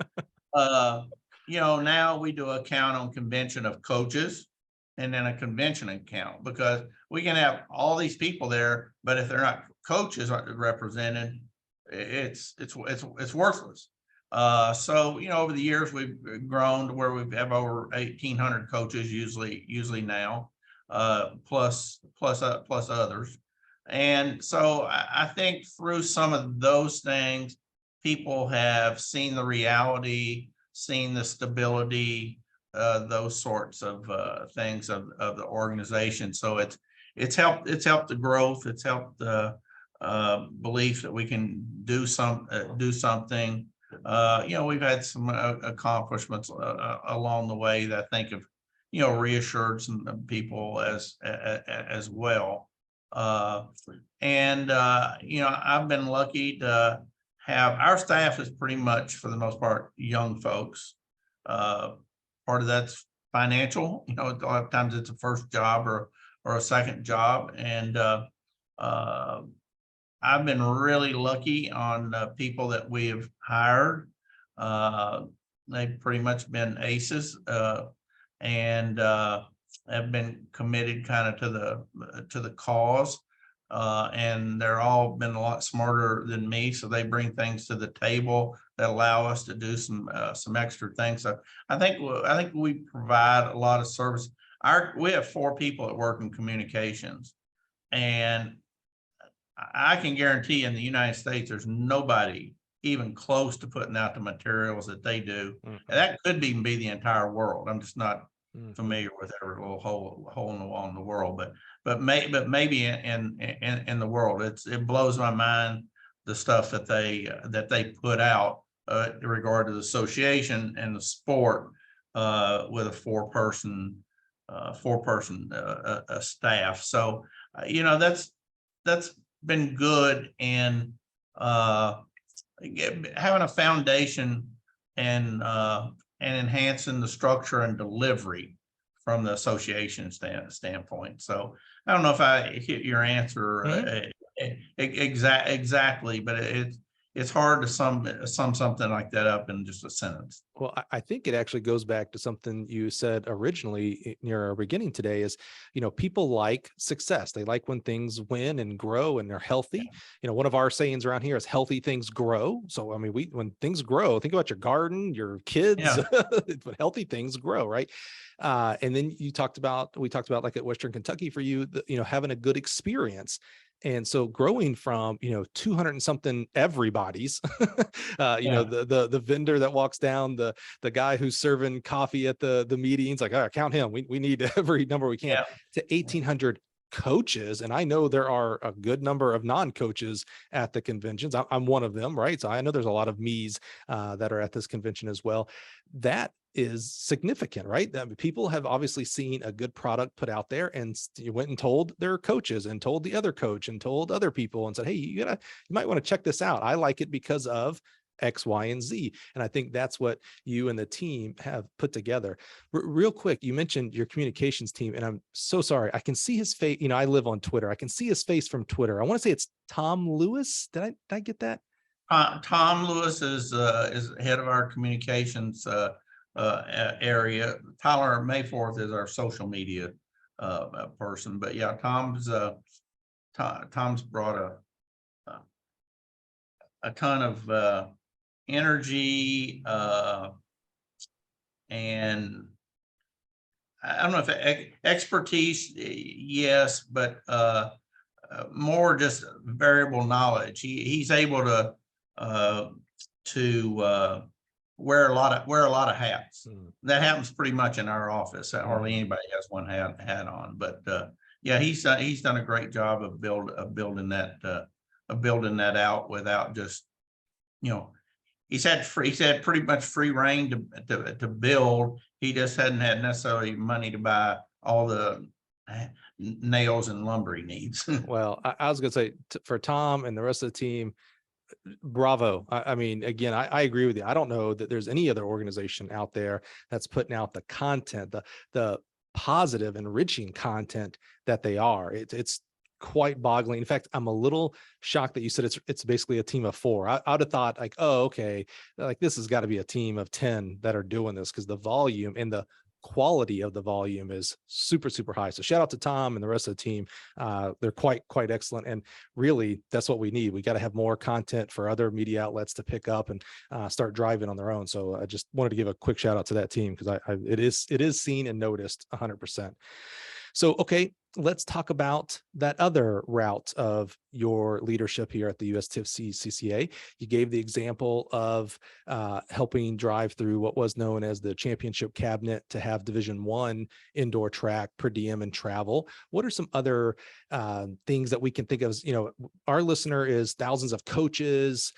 Now we do a count on convention of coaches, and then a convention account, because we can have all these people there, but if they're not coaches represented, it's worthless. So over the years we've grown to where we have over 1,800 coaches usually now, plus others. And so I think through some of those things, people have seen the reality, seen the stability, those sorts of things of the organization. So it's helped the growth. It's helped the belief that we can do something. We've had some accomplishments along the way that I think have, reassured some people as well. I've been lucky to have, our staff is pretty much, for the most part, young folks. Part of that's financial, a lot of times it's a first job or a second job. And I've been really lucky on people that we have hired. They've pretty much been aces, and have been committed kind of to the cause. And they're all been a lot smarter than me, so they bring things to the table that allow us to do some extra things. So I think we provide a lot of service. We have 4 people that work in communications, and I can guarantee in the United States there's nobody even close to putting out the materials that they do. And that could even be the entire world. I'm just not familiar with every little hole in the wall in the world, but maybe in the world, it blows my mind the stuff that they put out in regard to the association and the sport with a 4-person staff. So that's been good, and having a foundation and enhancing the structure and delivery from the association standpoint. So I don't know if I hit your answer exactly, but it's hard to sum something like that up in just a sentence. Well, I think it actually goes back to something you said originally near our beginning today is, people like success. They like when things win and grow and they're healthy. Yeah. One of our sayings around here is healthy things grow. So, I mean, when things grow, think about your garden, your kids, but healthy things grow, right? And then we talked about like at Western Kentucky for you, having a good experience. And so growing from, 200 and something everybody's, the vendor that walks down, the guy who's serving coffee at the meetings, like, all right, count him. We need every number we can, to 1,800 coaches. And I know there are a good number of non-coaches at the conventions. I'm one of them, right? So I know there's a lot of me's that are at this convention as well. That is significant, right? I mean, people have obviously seen a good product put out there, and you went and told their coaches and told the other coach and told other people and said, hey, you might want to check this out. I like it because of X, Y, and Z. And I think that's what you and the team have put together. Real quick, you mentioned your communications team, and I'm so sorry. I can see his face. I live on Twitter. I can see his face from Twitter. I want to say it's Tom Lewis. Did I get that? Tom Lewis is head of our communications area. Tyler Mayforth is our social media person. But yeah, Tom's brought a ton of energy, and I don't know if expertise, yes, but more just variable knowledge. He's able to wear a lot of hats. That happens pretty much in our office. Hardly anybody has one hat on, but yeah, he's done a great job of building that out without just, he's had pretty much free reign to build. He just hadn't had necessarily money to buy all the nails and lumber he needs. Well, I was going to say for Tom and the rest of the team, bravo. I mean, again, I agree with you. I don't know that there's any other organization out there that's putting out the content, the positive, enriching content that they are. It's quite boggling. In fact, I'm a little shocked that you said it's basically a team of 4. I would have thought like, oh, okay, like this has got to be a team of 10 that are doing this, because the volume and the quality of the volume is super, super high. So shout out to Tom and the rest of the team. They're quite excellent. And really, that's what we need. We got to have more content for other media outlets to pick up and start driving on their own. So I just wanted to give a quick shout out to that team, because it is seen and noticed 100%. So, okay, let's talk about that other route of your leadership here at the USTFCCCA. You gave the example of helping drive through what was known as the championship cabinet to have Division I indoor track, per diem, and travel. What are some other things that we can think of as, our listener is thousands of coaches.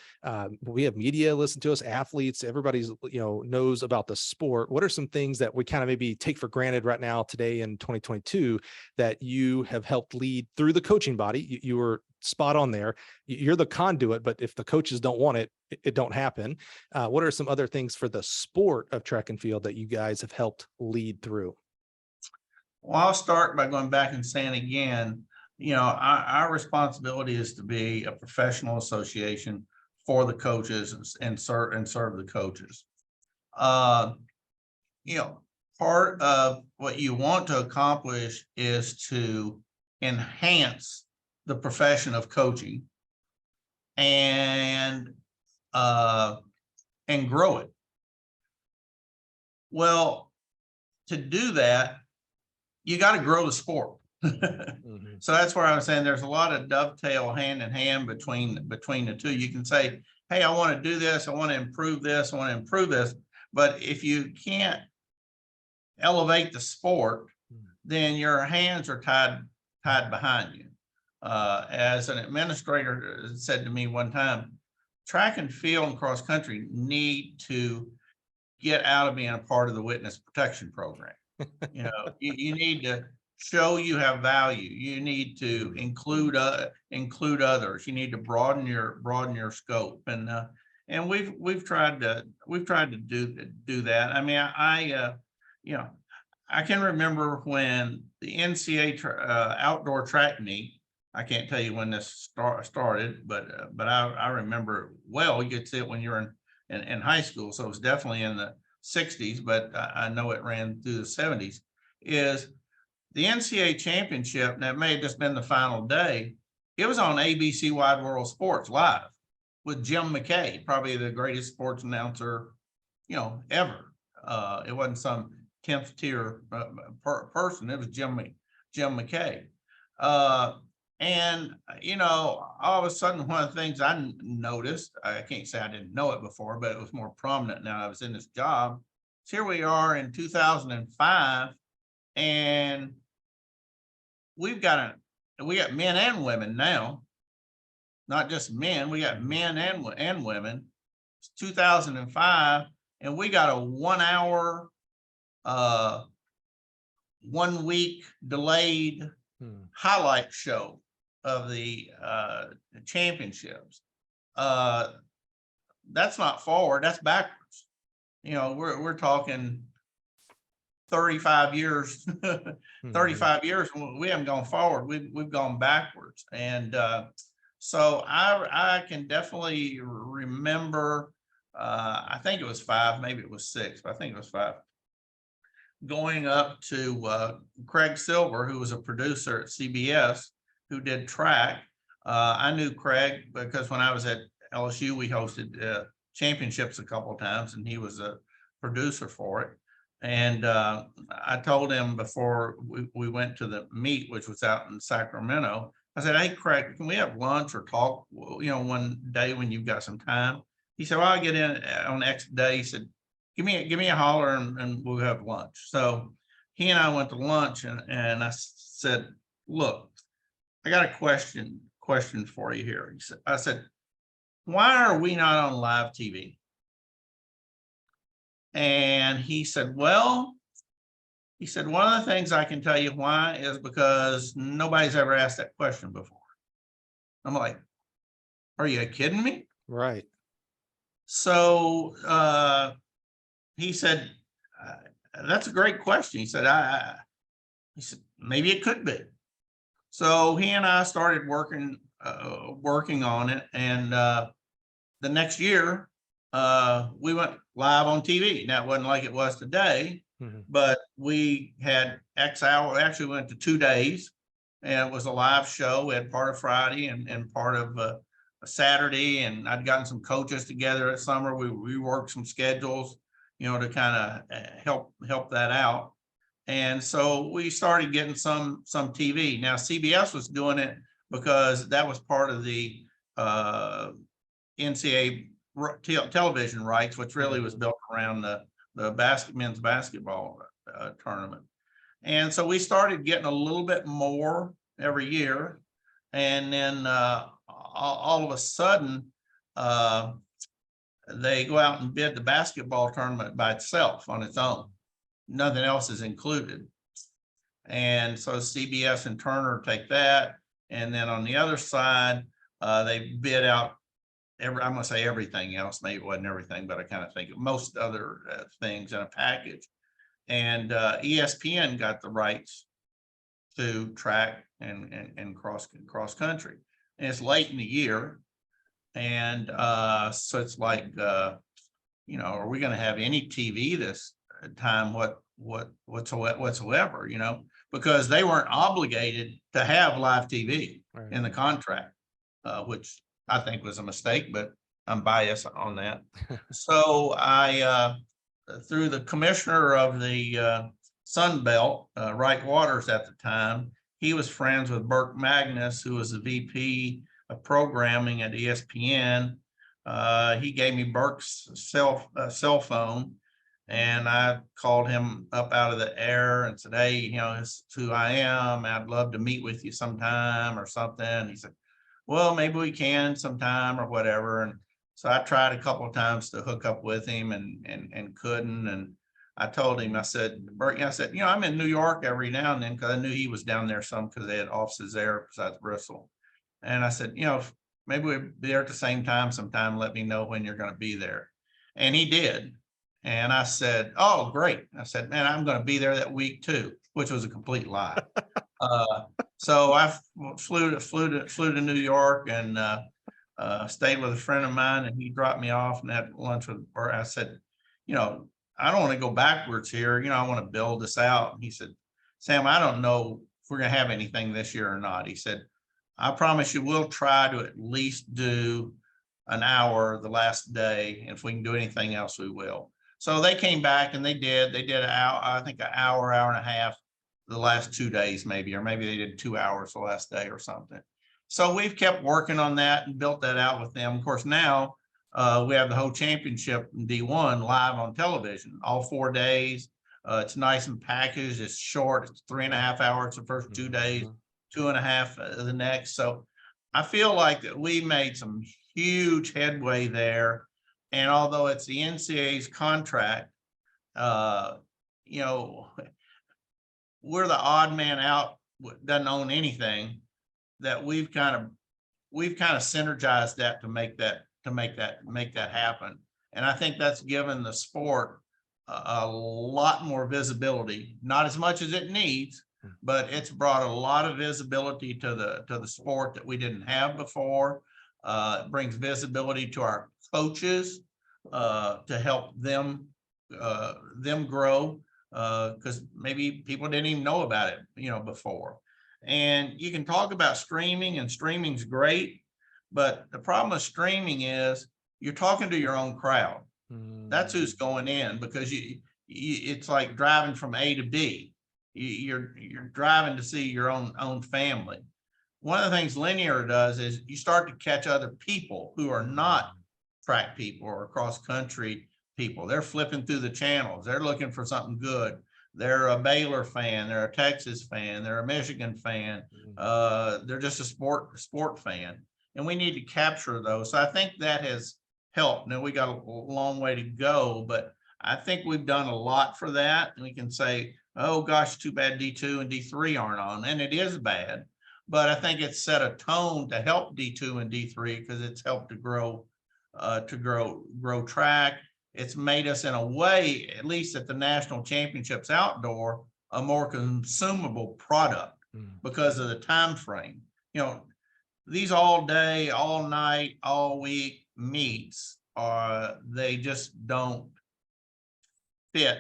We have media listen to us, athletes, everybody's, knows about the sport. What are some things that we kind of maybe take for granted right now today in 2022 that you have helped lead through the coaching body? You were spot on there. You're the conduit, but if the coaches don't want it, it don't happen. What are some other things for the sport of track and field that you guys have helped lead through? Well, I'll start by going back and saying again, our responsibility is to be a professional association for the coaches and serve the coaches. Part of what you want to accomplish is to enhance the profession of coaching and grow it. Well, to do that, you got to grow the sport. Mm-hmm. So that's where I was saying there's a lot of dovetail hand in hand between the two. You can say, hey, I want to do this, I want to improve this, I want to improve this. But if you can't elevate the sport, then your hands are tied behind you. As an administrator said to me one time, track and field and cross country need to get out of being a part of the witness protection program. You need to show you have value. You need to include others. You need to broaden your scope. And we've tried to do that. I mean, I can remember when the NCAA outdoor track meet. I can't tell you when this started, but I remember well. You could see it when you're in high school, so it was definitely in the 60s, but I know it ran through the 70s. Is the NCAA championship, and that may have just been the final day. It was on ABC Wide World Sports live with Jim McKay, probably the greatest sports announcer, ever. It wasn't some 10th tier person. It was Jim McKay. And, all of a sudden, one of the things I noticed, I can't say I didn't know it before, but it was more prominent now I was in this job. So here we are in 2005, and we got men and women now, not just men, we got men and women. It's 2005, and we got a 1 hour, 1 week delayed highlight show of the championships. That's not forward, that's backwards. We're talking 35 years, 35 years. We haven't gone forward, we've gone backwards. And so I can definitely remember, I think it was 5, maybe it was 6, but I think it was 5. Going up to Craig Silver, who was a producer at CBS, who did track. I knew Craig because when I was at LSU, we hosted championships a couple of times, and he was a producer for it. And I told him before we went to the meet, which was out in Sacramento, I said, hey, Craig, can we have lunch or talk, one day when you've got some time? He said, well, I'll get in on X day. He said, give me a holler and we'll have lunch. So he and I went to lunch, and I said, look, I got a question for you here. I said, why are we not on live TV? And he said, one of the things I can tell you why is because nobody's ever asked that question before. I'm like, are you kidding me? Right. So he said, that's a great question. He said, maybe it could be. So he and I started working on it. And the next year, we went live on TV. Now, it wasn't like it was today, but we had X hour. We actually went to 2 days, and it was a live show. We had part of Friday and part of a Saturday, and I'd gotten some coaches together at summer. We worked some schedules, to kind of help that out. And so we started getting some TV. Now CBS was doing it because that was part of the NCAA television rights, which really was built around the men's basketball tournament. And so we started getting a little bit more every year. And then all of a sudden, they go out and bid the basketball tournament by itself on its own. Nothing else is included. And so CBS and Turner take that. And then on the other side, they bid out I'm going to say everything else. Maybe it wasn't everything, but I kind of think most other things in a package. And ESPN got the rights to track and cross country. And it's late in the year. And so it's like, you know, are we going to have any TV this time whatsoever, you know, because they weren't obligated to have live TV in the contract, which I think was a mistake, but I'm biased on that. So I, through the commissioner of the Sun Belt, Wright Waters at the time, he was friends with Burke Magnus, who was the VP of programming at ESPN. He gave me Burke's cell phone, and I called him up out of the air and said, hey, you know, this is who I am. I'd love to meet with you sometime or something. And he said, well, maybe we can sometime or whatever. And so I tried a couple of times to hook up with him and couldn't. And I told him, I said, Bert, I said, you know, I'm in New York every now and then because I knew he was down there some because they had offices there besides Bristol. And I said, you know, maybe we'll be there at the same time sometime. Let me know when you're going to be there. And he did. And I said, oh, great. I said, man, I'm going to be there that week too, which was a complete lie. So I flew to New York and stayed with a friend of mine, and he dropped me off and had lunch with Bert. I said, you know, I don't want to go backwards here. You know, I want to build this out. And he said, Sam, I don't know if we're going to have anything this year or not. He said, I promise you we'll try to at least do an hour the last day. If we can do anything else, we will. So they came back and they did an hour, I think an hour and a half the last 2 days maybe, or maybe they did 2 hours the last day or something. So we've kept working on that and built that out with them. Of course, now we have the whole championship in D1 live on television, all 4 days. It's nice and packaged. It's short. It's 3.5 hours the first 2 days, 2.5 the next. So I feel like that we made some huge headway there. And although it's the NCAA's contract, you know, we're the odd man out, doesn't own anything, that we've kind of synergized that to make that happen. And I think that's given the sport a lot more visibility, not as much as it needs, but it's brought a lot of visibility to the sport that we didn't have before. It brings visibility to our coaches to help them grow, because maybe people didn't even know about it, you know, before. And you can talk about streaming, and streaming's great, but the problem with streaming is you're talking to your own crowd. That's who's going in, because it's like driving from A to B. You're driving to see your own family. One of the things linear does is you start to catch other people who are not track people or cross country people. They're flipping through the channels. They're looking for something good. They're a Baylor fan. They're a Texas fan. They're a Michigan fan. They're just a sport fan. And we need to capture those. So I think that has helped. Now we got a long way to go, but I think we've done a lot for that. And we can say, oh gosh, too bad D2 and D3 aren't on. And it is bad, but I think it's set a tone to help D2 and D3 because it's helped to grow track. It's made us, in a way, at least at the national championships outdoor, a more consumable product because of the time frame. You know, these all day, all night, all week meets they just don't fit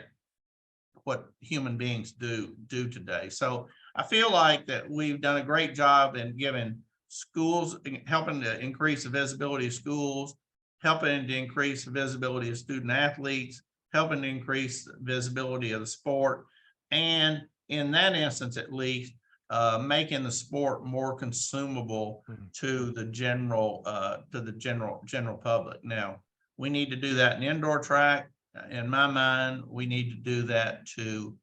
what human beings do today. So I feel like that we've done a great job in giving schools, helping to increase the visibility of schools, helping to increase the visibility of student athletes, helping to increase the visibility of the sport. and in that instance, at least, making the sport more consumable to the general public. Now, we need to do that in indoor track. In my mind, we need to do that to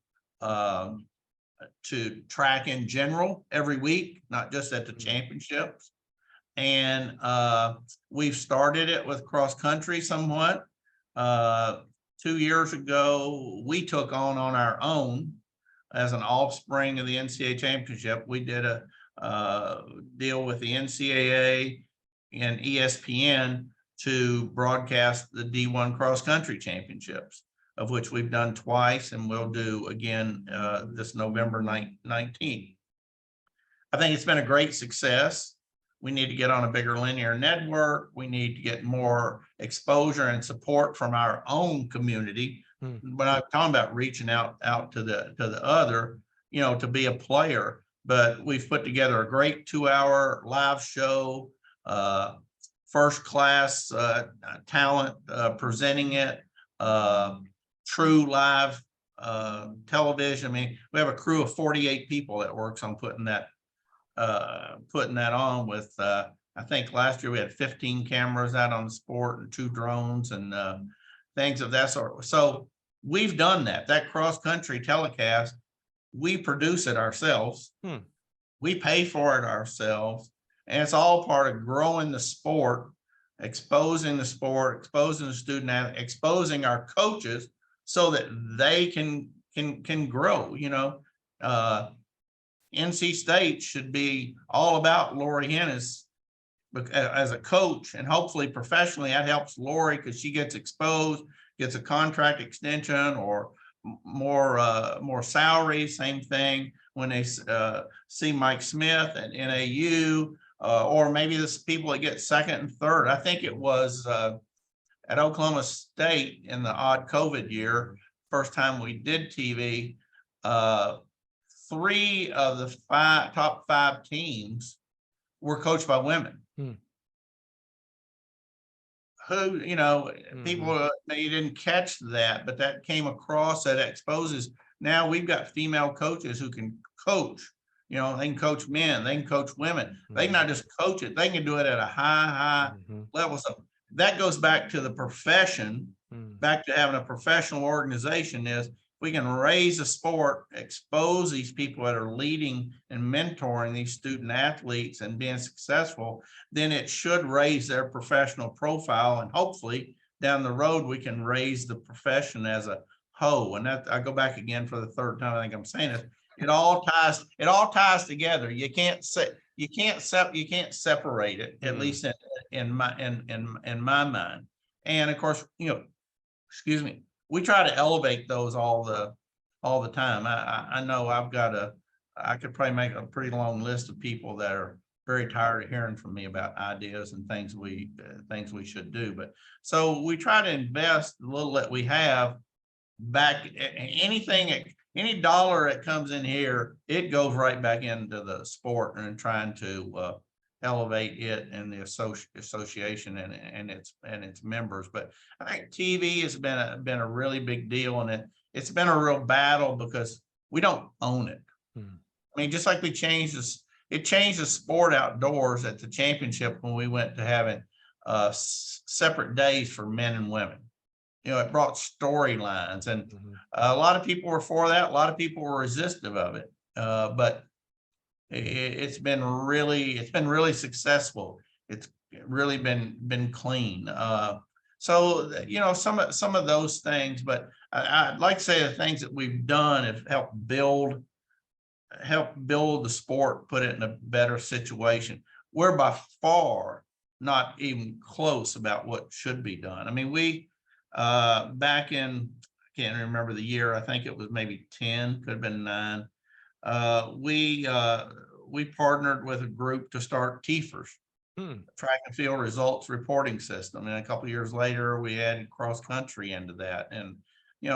track in general every week, not just at the championships. And we've started it with cross country somewhat. 2 years ago, we took on our own as an offspring of the NCAA championship. We did a deal with the NCAA and ESPN to broadcast the D1 cross country championships, of which we've done twice and we'll do again this November 19th. I think it's been a great success. We need to get on a bigger linear network. We need to get more exposure and support from our own community. But I'm talking about reaching out to the other, to be a player. But we've put together a great 2-hour live show, first class talent presenting it, true live television. I mean, we have a crew of 48 people that works on putting that on with, I think last year we had 15 cameras out on the sport and 2 drones and things of that sort. So we've done that cross country telecast. We produce it ourselves. We pay for it ourselves. And it's all part of growing the sport, exposing the sport, exposing the student, exposing our coaches so that they can grow, NC State should be all about Lori Hennis as a coach, and hopefully professionally that helps Lori because she gets exposed, gets a contract extension or more salary. Same thing when they see Mike Smith at NAU, or maybe this people that get second and third. I think it was at Oklahoma State in the odd COVID year, first time we did TV. 3 of the top 5 teams were coached by women. Who, people, you didn't catch that, but that came across, that exposes. Now we've got female coaches who can coach, they can coach men, they can coach women. They can not just coach it, they can do it at a high level. So that goes back to the profession, back to having a professional organization. Is we can raise the sport, expose these people that are leading and mentoring these student athletes and being successful, then it should raise their professional profile. And hopefully down the road, we can raise the profession as a whole. And that, I go back again for the third time I think I'm saying it. It all ties together. You can't separate it, at least in my mind. And of course, we try to elevate those all the time. I know I could probably make a pretty long list of people that are very tired of hearing from me about ideas and things we should do. But so we try to invest the little that we have back. Any dollar that comes in here, it goes right back into the sport and trying to elevate it and the association and its members. But I think TV has been a really big deal, and it's been a real battle because we don't own it. I mean, just like it changed the sport outdoors at the championship when we went to having separate days for men and women. It brought storylines, and a lot of people were for that. A lot of people were resistive of it, but it's been really successful. It's really been clean. So some of those things, but I'd like to say the things that we've done have helped build the sport, put it in a better situation. We're by far not even close about what should be done. I mean, we back in, I can't remember the year, I think it was maybe 10, could have been 9. We partnered with a group to start TFRS, track and field results reporting system. And a couple of years later, we added cross country into that. And,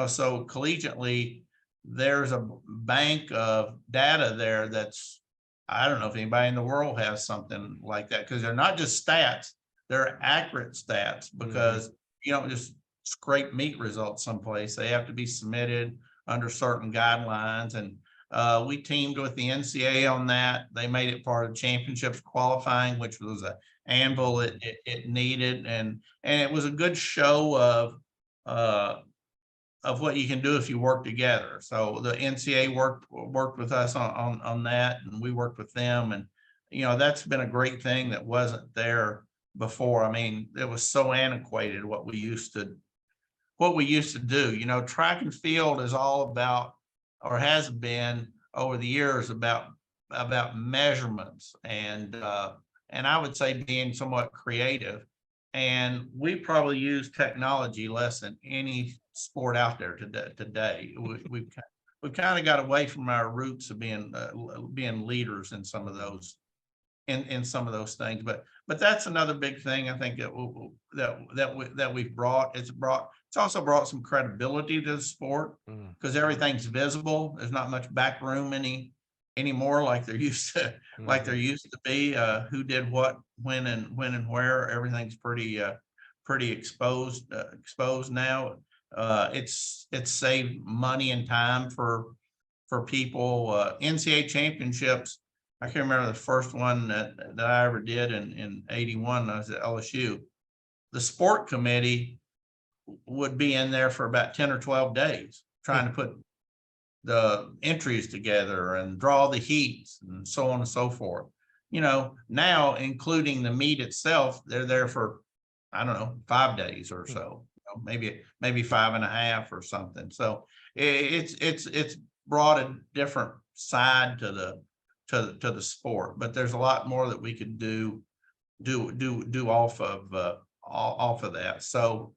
so collegiately, there's a bank of data there that's, I don't know if anybody in the world has something like that, because they're not just stats, they're accurate stats, because you don't just scrape meet results someplace. They have to be submitted under certain guidelines. And we teamed with the NCAA on that. They made it part of championships qualifying, which was a anvil it needed. And it was a good show of what you can do if you work together. So the NCAA worked with us on that, and we worked with them. And, that's been a great thing that wasn't there before. I mean, it was so antiquated what we used to do. Track and field is all about, or has been over the years, about measurements and I would say being somewhat creative. And we probably use technology less than any sport out there today. We've kind of got away from our roots of being leaders in some of those things. But that's another big thing I think that we've brought. It's also brought some credibility to the sport, because everything's visible. There's not much back room anymore like there used to be. Who did what, when and where. Everything's pretty exposed now. It's saved money and time for people. NCAA championships, I can remember the first one that I ever did in 81. I was at LSU. The sport committee would be in there for about 10 or 12 days trying to put the entries together and draw the heats and so on and so forth. Now, including the meet itself, they're there for, I don't know, 5 days or so, maybe 5.5 or something. So it's brought a different side to the sport, but there's a lot more that we could do off of that. So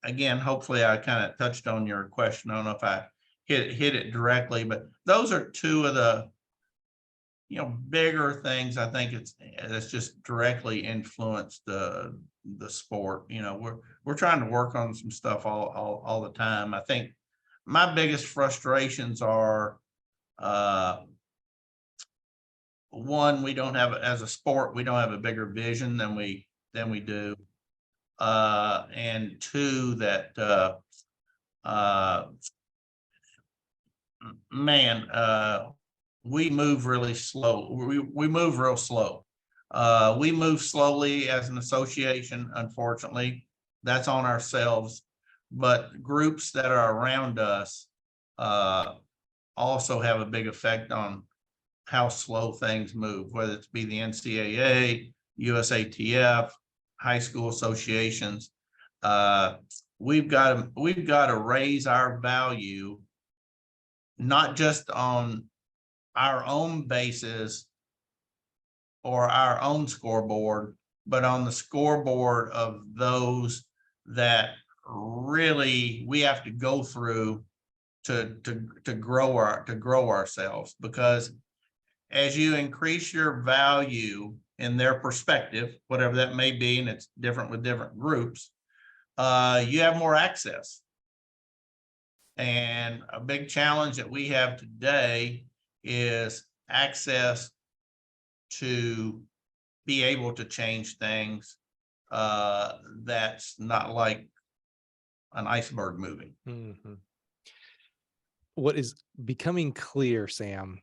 again, hopefully I kind of touched on your question. I don't know if I hit it directly, but those are two of the bigger things I think that's just directly influenced the sport. We're trying to work on some stuff all the time. I think my biggest frustrations are one, we don't have, as a sport, we don't have a bigger vision than we do. And two, that we move really slow. We move real slow. We move slowly as an association, unfortunately. That's on ourselves. But groups that are around us also have a big effect on how slow things move, whether it's be the NCAA, USATF, high school associations. We've got to raise our value, not just on our own basis or our own scoreboard, but on the scoreboard of those that really we have to go through to grow ourselves. Because as you increase your value in their perspective, whatever that may be, and it's different with different groups, you have more access. And a big challenge that we have today is access to be able to change things. That's not like an iceberg moving. Mm-hmm. What is becoming clear, Sam,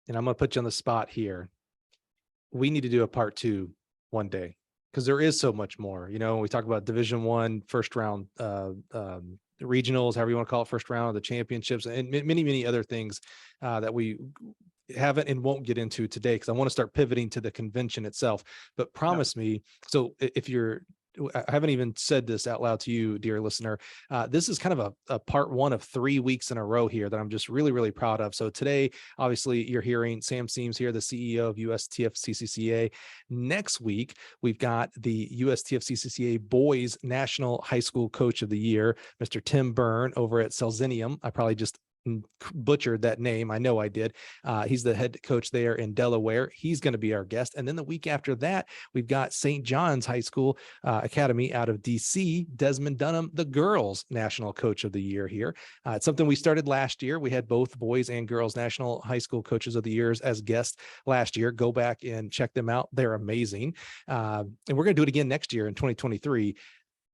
and I'm going to put you on the spot here. We need to do a part 2 one day, because there is so much more. We talk about Division I, first round, regionals, however you want to call it, first round of the championships, and many other things that we haven't and won't get into today, because I want to start pivoting to the convention itself. But promise me, so if you're, I haven't even said this out loud to you, dear listener. This is kind of a part 1 of 3 weeks in a row here that I'm just really proud of. So today, obviously, you're hearing Sam Seemes here, the CEO of USTFCCCA. Next week, we've got the USTFCCCA Boys National High School Coach of the Year, Mr. Tim Byrne over at Seemes. I probably just butchered that name. I know I did. He's the head coach there in Delaware. He's going to be our guest. And then the week after that, we've got St. John's High School Academy out of DC, Desmond Dunham, the girls national coach of the year here. It's something we started last year. We had both boys and girls national high school coaches of the years as guests last year. Go back and check them out. They're amazing. And we're going to do it again next year in 2023.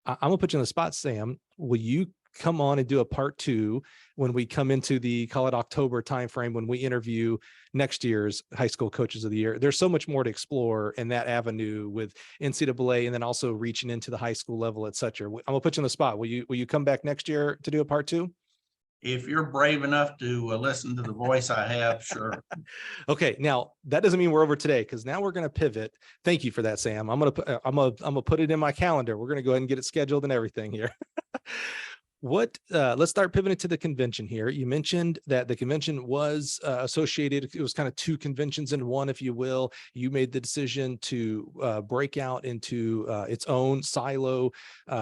I'm going to put you on the spot, Sam. Will you come on and do a part 2 when we come into the, call it October timeframe, when we interview next year's high school coaches of the year. There's so much more to explore in that avenue with NCAA, and then also reaching into the high school level, et cetera. I'm gonna put you on the spot. Will you come back next year to do a part 2? If you're brave enough to listen to the voice I have, sure. Okay, now that doesn't mean we're over today, because now we're going to pivot. Thank you for that, Sam. I'm gonna put it in my calendar. We're going to go ahead and get it scheduled and everything here. Let's start pivoting to the convention here. You mentioned that the convention was associated, it was kind of 2 conventions in one, if you will. You made the decision to break out into its own silo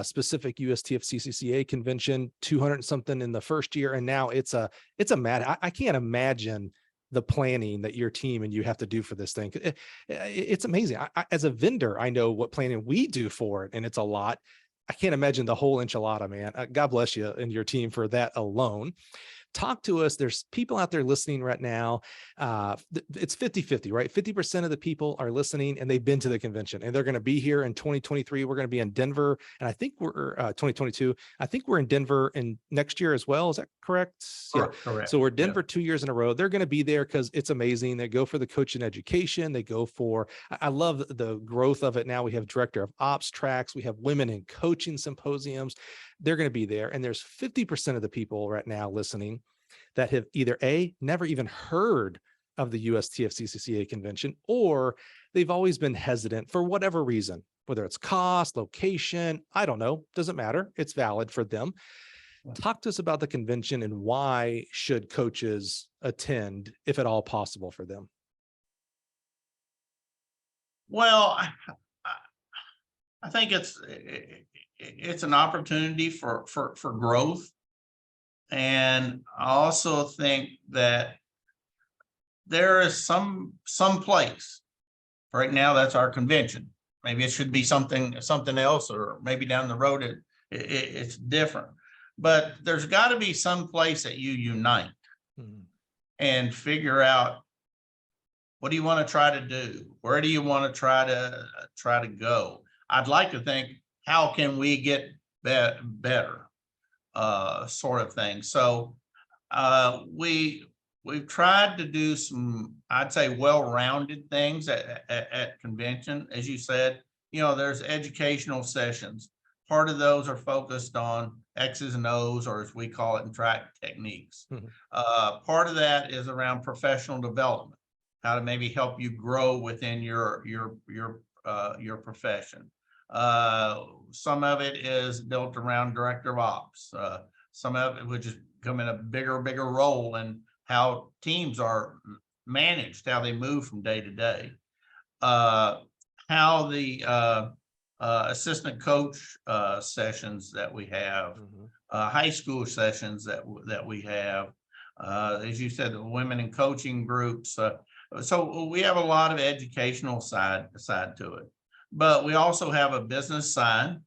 specific USTFCCCA convention, 200 something in the first year, and now it's a mad. I can't imagine the planning that your team and you have to do for this thing. It's amazing. As a vendor, I know what planning we do for it, and it's a lot. I can't imagine the whole enchilada, man. God bless you and your team for that alone. Talk to us. There's people out there listening right now. It's 50-50, right? 50% of the people are listening and they've been to the convention, and they're going to be here in 2023. We're going to be in Denver. And I think we're 2022. I think we're in Denver in next year as well. Is that correct? Yeah. Correct. So we're Denver 2 years in a row. They're going to be there because it's amazing. They go for the coaching education. They go for, I love the growth of it. Now we have director of ops tracks. We have women in coaching symposiums. They're going to be there. And there's 50% of the people right now listening that have either never even heard of the USTFCCCA convention, or they've always been hesitant for whatever reason, whether it's cost, location, I don't know, doesn't matter. It's valid for them. Talk to us about the convention and why should coaches attend, if at all possible, for them? Well, I think it's an opportunity for growth. And I also think that there is some place right now. That's our convention. Maybe it should be something else, or maybe down the road it's different. But there's got to be some place that you unite and figure out, what do you want to try to do? Where do you want to try to go? I'd like to think, how can we get better? Sort of thing. So we've tried to do some, I'd say, well-rounded things at convention. As you said, there's educational sessions. Part of those are focused on X's and O's, or as we call it in track, techniques. Part of that is around professional development, how to maybe help you grow within your profession. Some of it is built around director of ops. Some of it would just come in a bigger role in how teams are managed, how they move from day to day. How the assistant coach sessions that we have, high school sessions that we have, as you said, the women in coaching groups. So we have a lot of educational side to it. But we also have a business side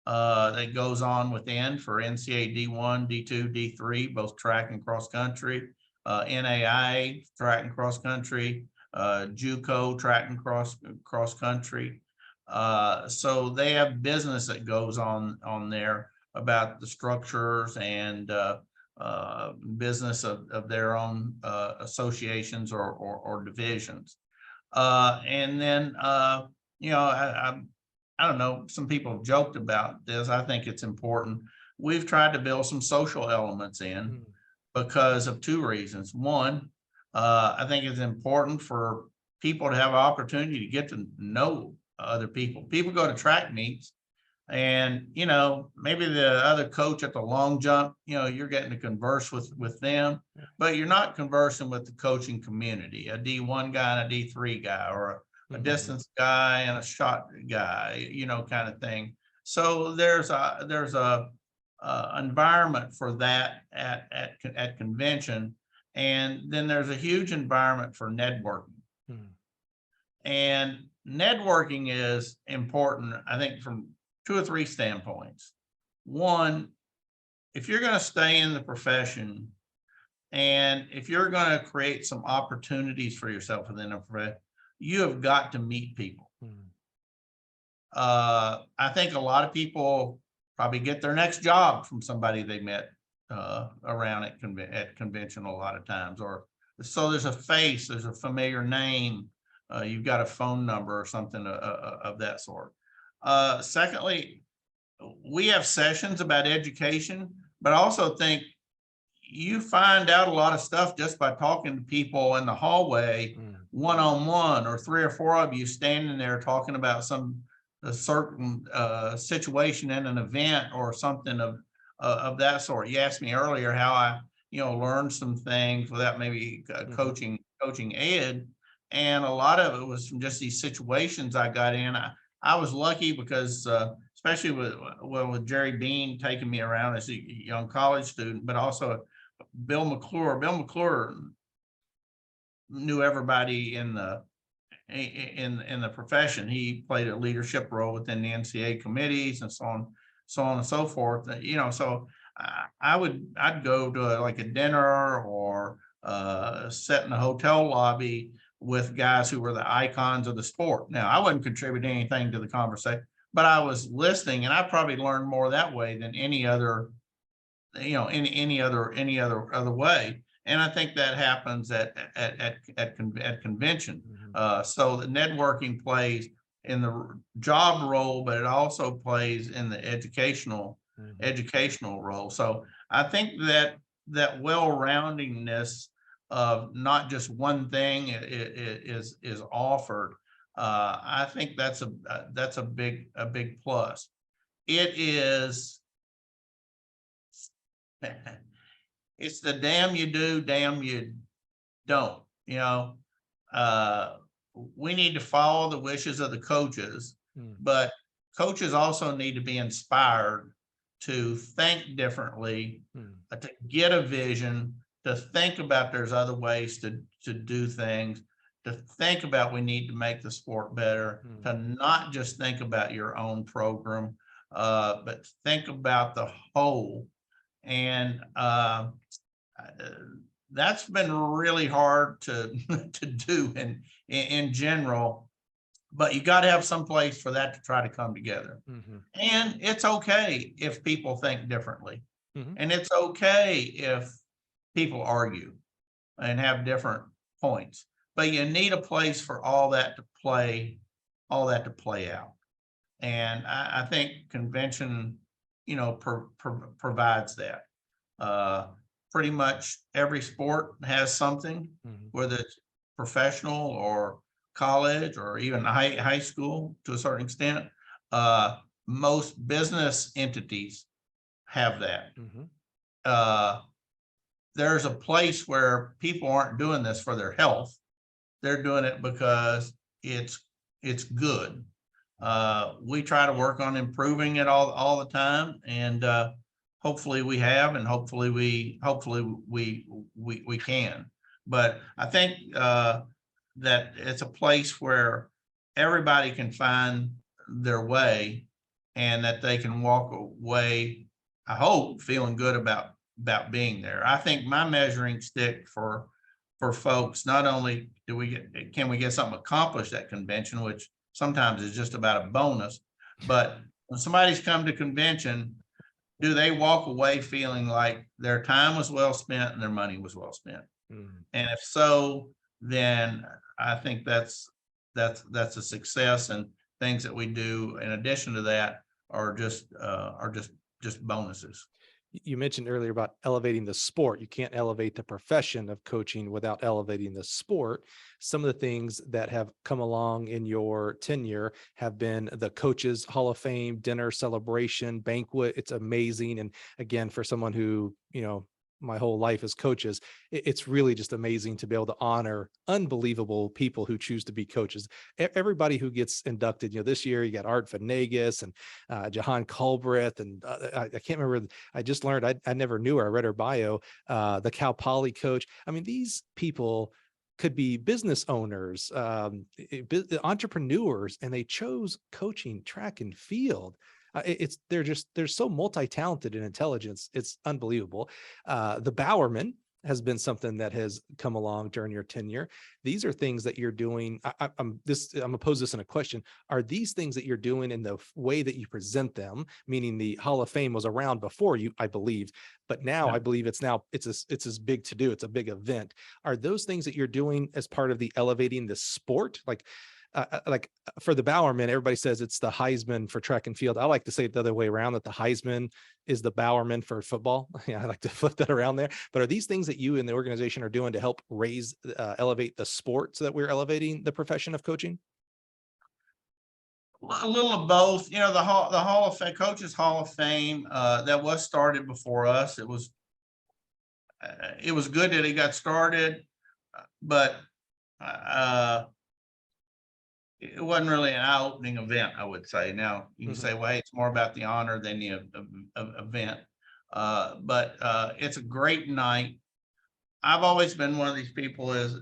that goes on within for NCAA D1, D2, D3, both track and cross country, NAIA track and cross country, JUCO track and cross country. So they have business that goes on there about the structures and business of their own associations or divisions. And then I don't know, some people have joked about this. I think it's important. We've tried to build some social elements in because of 2 reasons. One, I think it's important for people to have an opportunity to get to know other people. People go to track meets, and maybe the other coach at the long jump, you're getting to converse with them, but you're not conversing with the coaching community, a D1 guy and a D3 guy, or a distance guy and a shot guy, kind of thing. So there's a environment for that at convention, and then there's a huge environment for networking. And networking is important, I think, from 2 or 3 standpoints. One, if you're going to stay in the profession, and if you're going to create some opportunities for yourself within a profession, you have got to meet people. I think a lot of people probably get their next job from somebody they met around at convention a lot of times, or so there's a face, there's a familiar name, you've got a phone number or something of that sort. Secondly, we have sessions about education, but I also think you find out a lot of stuff just by talking to people in the hallway, one-on-one, or 3 or 4 of you standing there talking about a certain situation in an event or something of that sort. You asked me earlier how I, learned some things without maybe coaching ed, and a lot of it was from just these situations I got in. I was lucky because, especially with Jerry Bean taking me around as a young college student, but also Bill McClure. Bill McClure knew everybody in the profession. He played a leadership role within the NCAA committees and so on and so forth. So I'd go to like a dinner or sit in a hotel lobby with guys who were the icons of the sport. Now, I wasn't contributing anything to the conversation, but I was listening, and I probably learned more that way than any other, in any other way. And I think that happens at convention. So the networking plays in the job role, but it also plays in the educational role. So I think that well-roundingness of not just one thing is offered. I think that's a big plus. It is. It's the damn you do, damn you don't. We need to follow the wishes of the coaches, but coaches also need to be inspired to think differently, to get a vision, to think about there's other ways to do things, to think about we need to make the sport better, to not just think about your own program, but think about the whole. And that's been really hard to do in general, but you got to have some place for that to try to come together. And it's okay if people think differently, and it's okay if people argue and have different points, but you need a place for all that to play out. And I think convention, provides that. Pretty much every sport has something, whether it's professional or college or even high school to a certain extent. Most business entities have that. There's a place where people aren't doing this for their health. They're doing it because it's good. We try to work on improving it all the time, and hopefully we have, and hopefully we can. But I think that it's a place where everybody can find their way, and that they can walk away, I hope, feeling good about being there. I think my measuring stick for folks, not only can we get something accomplished at convention, which sometimes is just about a bonus, but when somebody's come to convention, do they walk away feeling like their time was well spent and their money was well spent? And if so, then I think that's a success, and things that we do in addition to that are just bonuses. You mentioned earlier about elevating the sport. You can't elevate the profession of coaching without elevating the sport. Some of the things that have come along in your tenure have been the Coaches Hall of Fame dinner celebration banquet. It's amazing. And again, for someone who, my whole life as coaches, it's really just amazing to be able to honor unbelievable people who choose to be coaches. Everybody who gets inducted, this year you got Art Venegas and Jahan Culbreth, and I can't remember. I just learned, I never knew her. I read her bio, the Cal Poly coach. I mean, these people could be business owners, entrepreneurs, and they chose coaching, track and field. They're so multi-talented in intelligence. It's unbelievable. The Bowerman, has been something that has come along during your tenure. These are things that you're doing. I'm gonna pose this in a question. Are these things that you're doing in the way that you present them, meaning the Hall of Fame was around before you, I believe, but now Yeah. I believe it's as big to do. It's a big event. Are those things that you're doing as part of the elevating the sport? Like for the Bowerman, everybody says it's the Heisman for track and field. I like to say it the other way around, that the Heisman is the Bowerman for football. Yeah, I like to flip that around there. But are these things that you and the organization are doing to help elevate the sport so that we're elevating the profession of coaching? A little of both. You know, the Hall of Fame, Coaches Hall of Fame, that was started before us. It was good that it got started, but it wasn't really an eye-opening event, I would say. Now you can say, well, hey, it's more about the honor than the event. But it's a great night. I've always been one of these people is,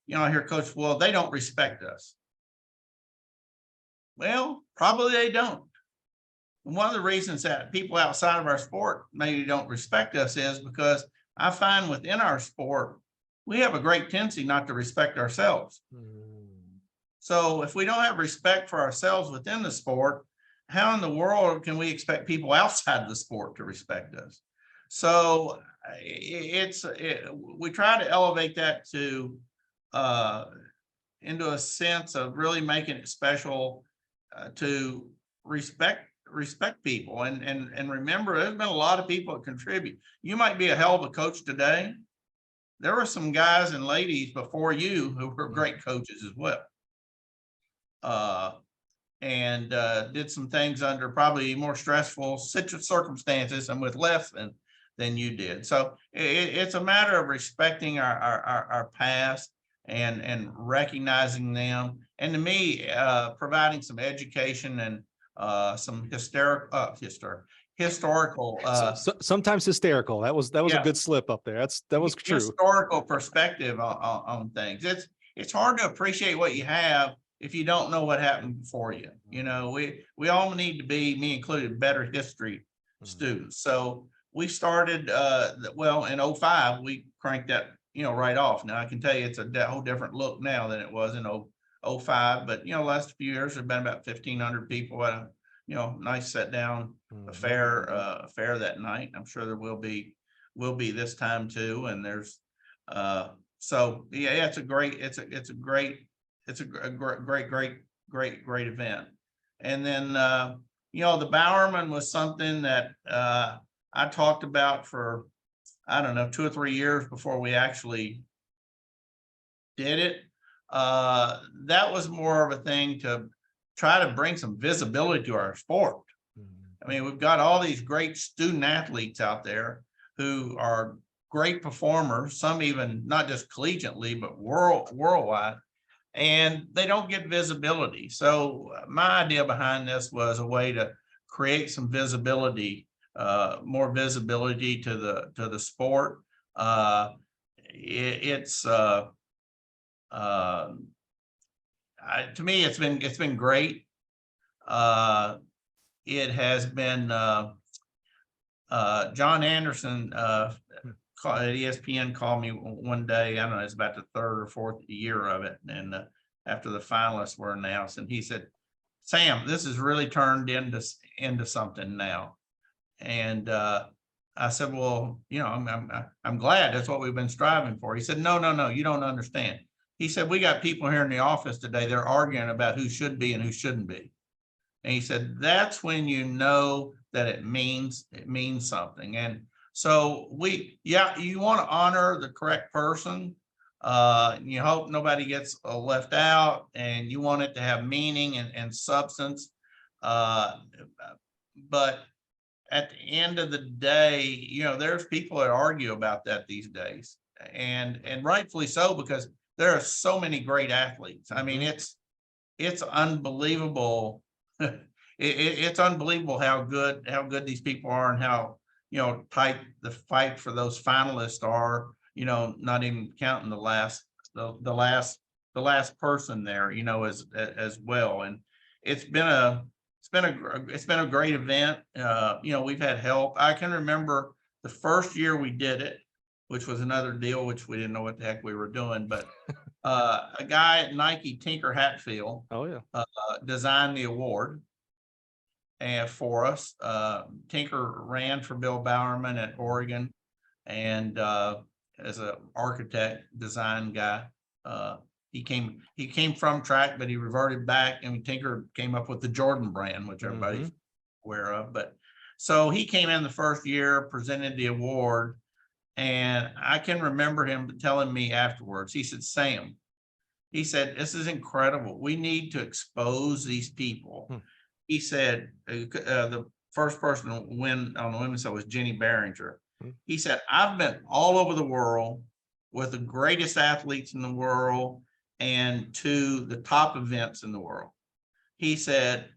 you know, I hear Coach, well, they don't respect us. Well, probably they don't. And one of the reasons that people outside of our sport maybe don't respect us is because I find within our sport, we have a great tendency not to respect ourselves. So if we don't have respect for ourselves within the sport, how in the world can we expect people outside the sport to respect us? So we try to elevate that to into a sense of really making it special, to respect people and remember, there's been a lot of people that contribute. You might be a hell of a coach today. There were some guys and ladies before you who were great coaches as well. And did some things under probably more stressful circumstances and with less than you did. So it's a matter of respecting our past and recognizing them. And to me, providing some education and some historical. Sometimes hysterical. That was Yeah. a good slip up there. That was true. Historical perspective on things. It's hard to appreciate what you have if you don't know what happened before you. You know, we all need to be, me included, better history students. So we started well in 05, we cranked that, you know, right off. Now I can tell you it's a whole different look now than it was in 05, but you know, last few years there've been about 1,500 people at a, you know, nice set down affair that night. I'm sure there will be this time too. And there's so yeah, it's a great event. And then you know, the Bowerman was something that I talked about for, I don't know, 2 or 3 years before we actually did it. That was more of a thing to try to bring some visibility to our sport. I mean, we've got all these great student athletes out there who are great performers, some even not just collegiately, but worldwide, and they don't get visibility. So my idea behind this was a way to create some visibility, more visibility to the sport. To me, it's been great. It has been John Anderson at ESPN called me one day. I don't know, it's about the 3rd or 4th year of it, and after the finalists were announced, and he said, "Sam, this has really turned into something now." And I said, "Well, you know, I'm glad. That's what we've been striving for." He said, "No, you don't understand." He said, "We got people here in the office today. They're arguing about who should be and who shouldn't be." And he said, "That's when you know that it means something." And so you want to honor the correct person. You hope nobody gets left out, and you want it to have meaning and substance. But at the end of the day, you know, there's people that argue about that these days, and rightfully so, because there are so many great athletes. I mean, it's unbelievable. It's unbelievable how good these people are, and how, you know, tight the fight for those finalists are, you know, not even counting the last person there, you know, as well. And it's been a great event. You know, we've had help. I can remember the first year we did it, which was another deal, which we didn't know what the heck we were doing. But a guy at Nike, Tinker Hatfield, Oh yeah. designed the award and for us. Tinker ran for Bill Bowerman at Oregon, and as an architect, design guy. He came from track, but he reverted back, and Tinker came up with the Jordan brand, which everybody's aware of. But so he came in the first year, presented the award, and I can remember him telling me afterwards. He said, "Sam," he said, "this is incredible. We need to expose these people." He said, the first person to win on the women's side was Jenny Behringer. He said, "I've been all over the world with the greatest athletes in the world and to the top events in the world." He said,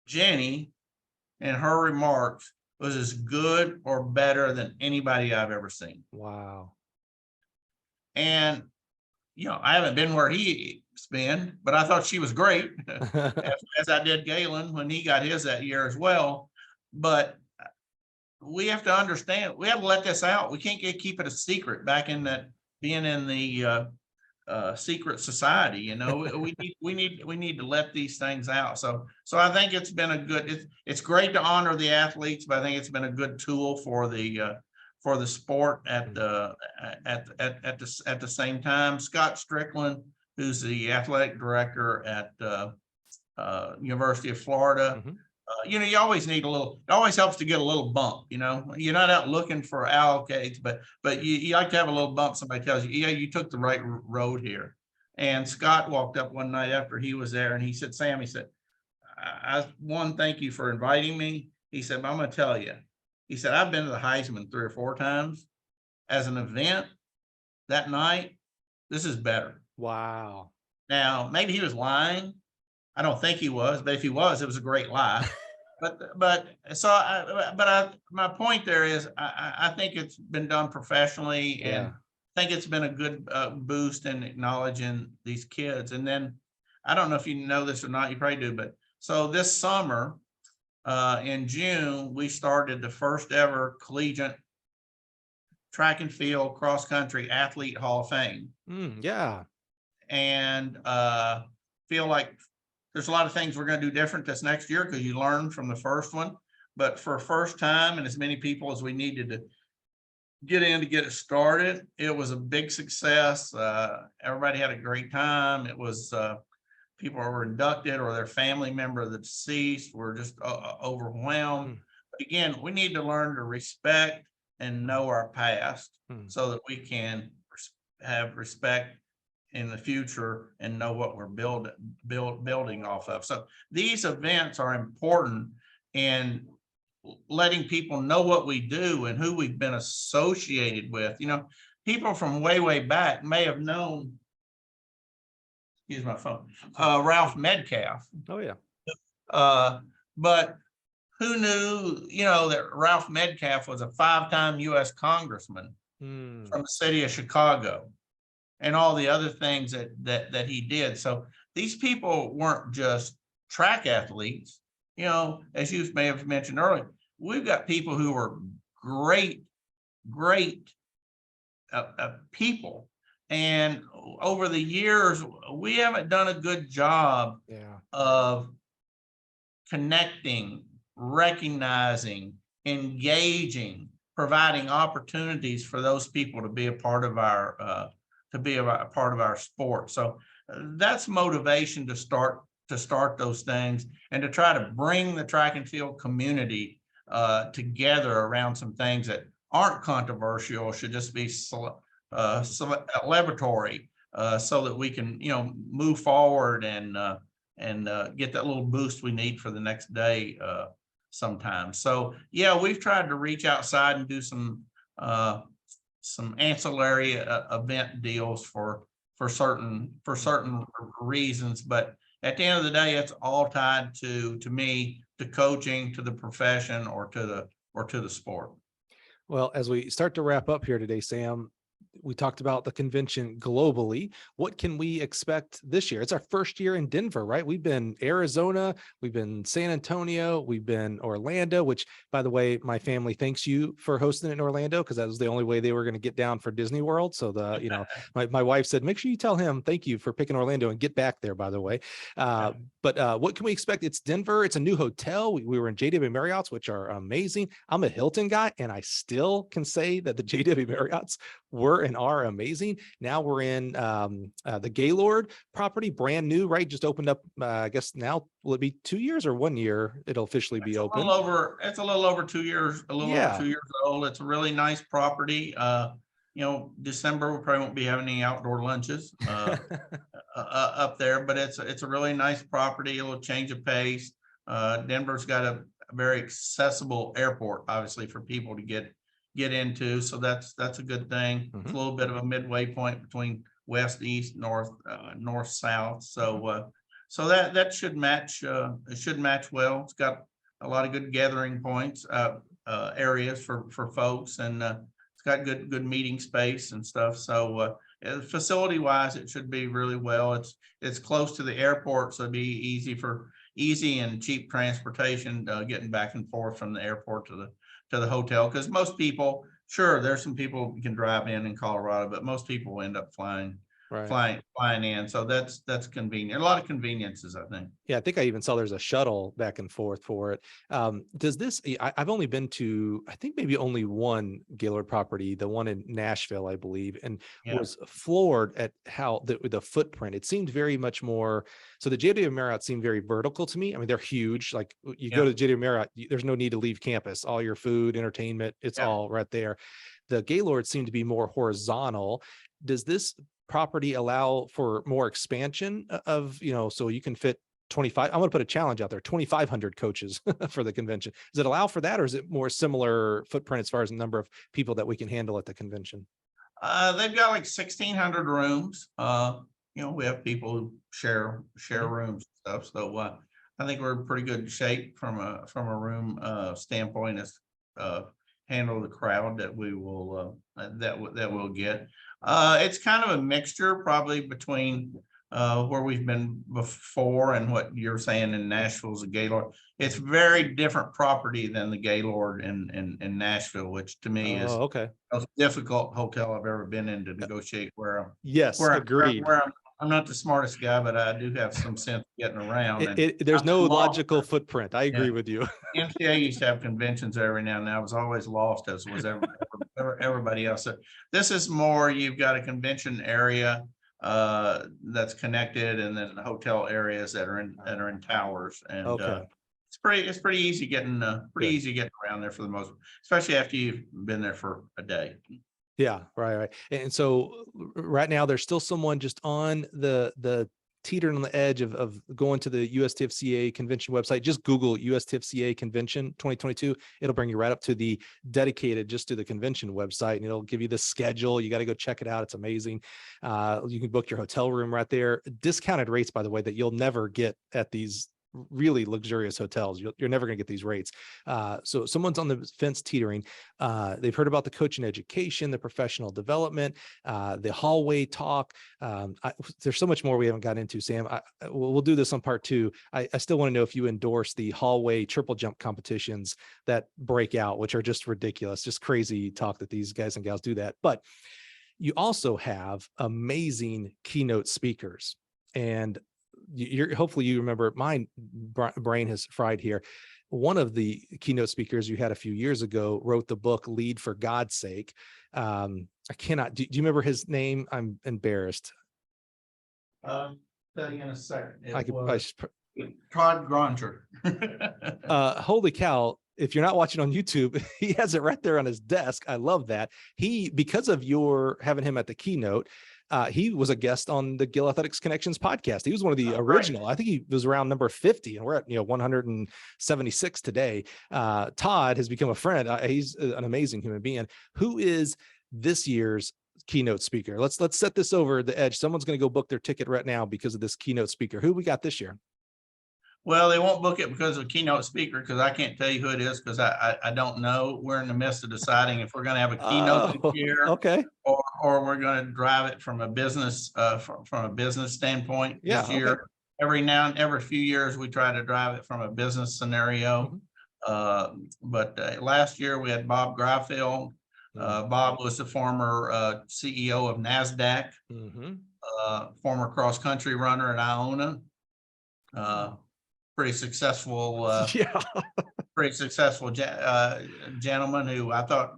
"Jenny, in her remarks, was as good or better than anybody I've ever seen." Wow. And, I haven't been where he's been, but I thought she was great, as I did Galen when he got his that year as well. But we have to understand, we have to let this out. We can't keep it a secret back in that being in the secret society. We need to let these things out. So I think it's been a good, it's great to honor the athletes, but I think it's been a good tool for the sport at the same time. Scott Strickland, who's the athletic director at University of Florida. You always need it always helps to get a little bump. You're not out looking for allocates, but you like to have a little bump. Somebody tells you, "Yeah, you took the right road here." And Scott walked up one night after he was there, and he said, "Sam," he said, "I thank you for inviting me." He said, "But I'm going to tell you," he said, "I've been to the Heisman 3 or 4 times. As an event that night, this is better." Wow. Now, maybe he was lying. I don't think he was, but if he was, it was a great lie. My point there is, I think it's been done professionally, and I think it's been a good boost in acknowledging these kids. And then, I don't know if you know this or not, you probably do, but so this summer, in June, we started the first ever collegiate track and field cross country athlete Hall of Fame. Yeah. And feel like there's a lot of things we're going to do different this next year, because you learned from the first one. But for first time, and as many people as we needed to get in to get it started, it was a big success. Everybody had a great time. It was people who were inducted or their family member of the deceased were just overwhelmed. But again, we need to learn to respect and know our past so that we can have respect in the future and know what we're building off of. So these events are important in letting people know what we do and who we've been associated with. People from way back may have known, excuse my phone, Ralph Metcalf. Oh yeah. But who knew, that Ralph Metcalf was a 5-time U.S. congressman from the city of Chicago, and all the other things that he did. So these people weren't just track athletes. As you may have mentioned earlier, we've got people who are great people. And over the years, we haven't done a good job of connecting, recognizing, engaging, providing opportunities for those people to be a part of our sport. So that's motivation to start those things and to try to bring the track and field community together around some things that aren't controversial, should just be celebratory, so that we can move forward and get that little boost we need for the next day sometimes. So yeah, we've tried to reach outside and do some ancillary event deals for certain reasons, but at the end of the day, it's all tied to me, to coaching, to the profession, or to the sport. Well, as we start to wrap up here today, Sam, we talked about the convention globally. What can we expect this year? It's our first year in Denver, right? We've been Arizona, we've been San Antonio, we've been Orlando, which, by the way, my family thanks you for hosting it in Orlando, because that was the only way they were going to get down for Disney World. So my wife said, make sure you tell him thank you for picking Orlando and get back there, by the way. But what can we expect? It's Denver. It's a new hotel. We were in JW Marriott's, which are amazing. I'm a Hilton guy, and I still can say that the JW Marriott's were and are amazing. Now we're in the Gaylord property, brand new, right? Just opened up, I guess now, will it be 2 years or 1 year? It'll officially be open. It's a little over 2 years, over 2 years old. It's a really nice property. December, we probably won't be having any outdoor lunches up there, but it's a really nice property, a little change of pace. Denver's got a very accessible airport, obviously, for people to get into. So that's a good thing. It's a little bit of a midway point between west, east, north, south. So that should match. It should match well. It's got a lot of good gathering points, areas for folks, and it's got good meeting space and stuff. So facility wise, it should be really well. It's close to the airport, so it'd be easy and cheap transportation, getting back and forth from the airport to the hotel. Because most people, sure, there's some people you can drive in Colorado, but most people end up flying in. So that's convenient. A lot of conveniences, I think. Yeah, I think I even saw there's a shuttle back and forth for it. Does this, I've only been to, I think maybe only one Gaylord property, the one in Nashville, I believe, and was floored at how the footprint. It seemed very much more, so the JW Marriott seemed very vertical to me. I mean, they're huge. Like you go to JW Marriott, there's no need to leave campus. All your food, entertainment, it's all right there. The Gaylord seemed to be more horizontal. Does this property allow for more expansion of, so you can fit 25, I'm going to put a challenge out there, 2,500 coaches for the convention. Does it allow for that, or is it more similar footprint as far as the number of people that we can handle at the convention? They've got like 1,600 rooms. We have people who share rooms and stuff. So I think we're in pretty good shape from a room standpoint as handle the crowd that we will that we'll get. It's kind of a mixture, probably between where we've been before and what you're saying in Nashville's a Gaylord. It's very different property than the Gaylord in Nashville, which to me is the most difficult hotel I've ever been in to negotiate. Agreed. I'm not the smartest guy, but I do have some sense getting around. There's no logical footprint. I agree with you. NCAA used to have conventions every now and then. I was always lost, as was everybody else. So this is more, you've got a convention area that's connected, and then hotel areas that are in towers. And it's pretty easy getting around there for the most, especially after you've been there for a day. Yeah, right. And so right now there's still someone just on the teetering on the edge of going to the USTFCCA convention website. Just Google USTFCCA convention 2022. It'll bring you right up to the dedicated just to the convention website, and it'll give you the schedule. You got to go check it out. It's amazing. You can book your hotel room right there. Discounted rates, by the way, that you'll never get at these really luxurious hotels. You're never going to get these rates. So someone's on the fence teetering. They've heard about the coaching education, the professional development, the hallway talk. There's so much more we haven't got into, Sam. We'll do this on part 2. I still want to know if you endorse the hallway triple jump competitions that break out, which are just ridiculous, just crazy talk that these guys and gals do that. But you also have amazing keynote speakers, and hopefully you remember, my brain has fried here. One of the keynote speakers you had a few years ago wrote the book Lead for God's Sake. I cannot, do you remember his name? I'm embarrassed. Tell you in a second. Todd Granger. Holy cow. If you're not watching on YouTube, he has it right there on his desk. I love that. Because of your having him at the keynote, he was a guest on the Gill Athletics Connections podcast. He was one of the original. I think he was around number 50, and we're at 176 today. Todd has become a friend. He's an amazing human being. Who is this year's keynote speaker? Let's set this over the edge. Someone's going to go book their ticket right now because of this keynote speaker. Who we got this year? Well, they won't book it because of a keynote speaker, because I can't tell you who it is, because I don't know. We're in the midst of deciding if we're going to have a keynote this Oh, year, okay. or we're going to drive it from a business from a business standpoint Yeah. this year. Okay. Every few years we try to drive it from a business scenario. But last year we had Bob Greifeld. Bob was the former CEO of NASDAQ, former cross country runner at Iona. Pretty successful, Yeah. pretty successful gentleman who I thought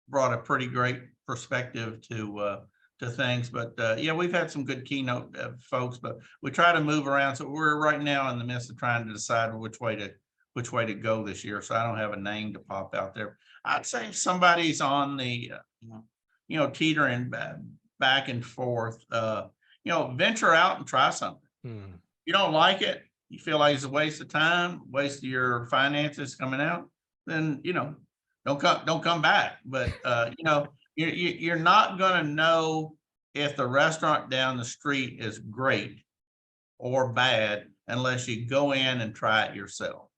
brought a pretty great perspective to things. But yeah, we've had some good keynote folks, but we try to move around. So we're right now in the midst of trying to decide which way to go this year. So I don't have a name to pop out there. I'd say if somebody's on the teetering back and forth, venture out and try something. You don't like it, you feel like it's a waste of time, waste of your finances coming out, then don't come back. But you're not going to know if the restaurant down the street is great or bad unless you go in and try it yourself.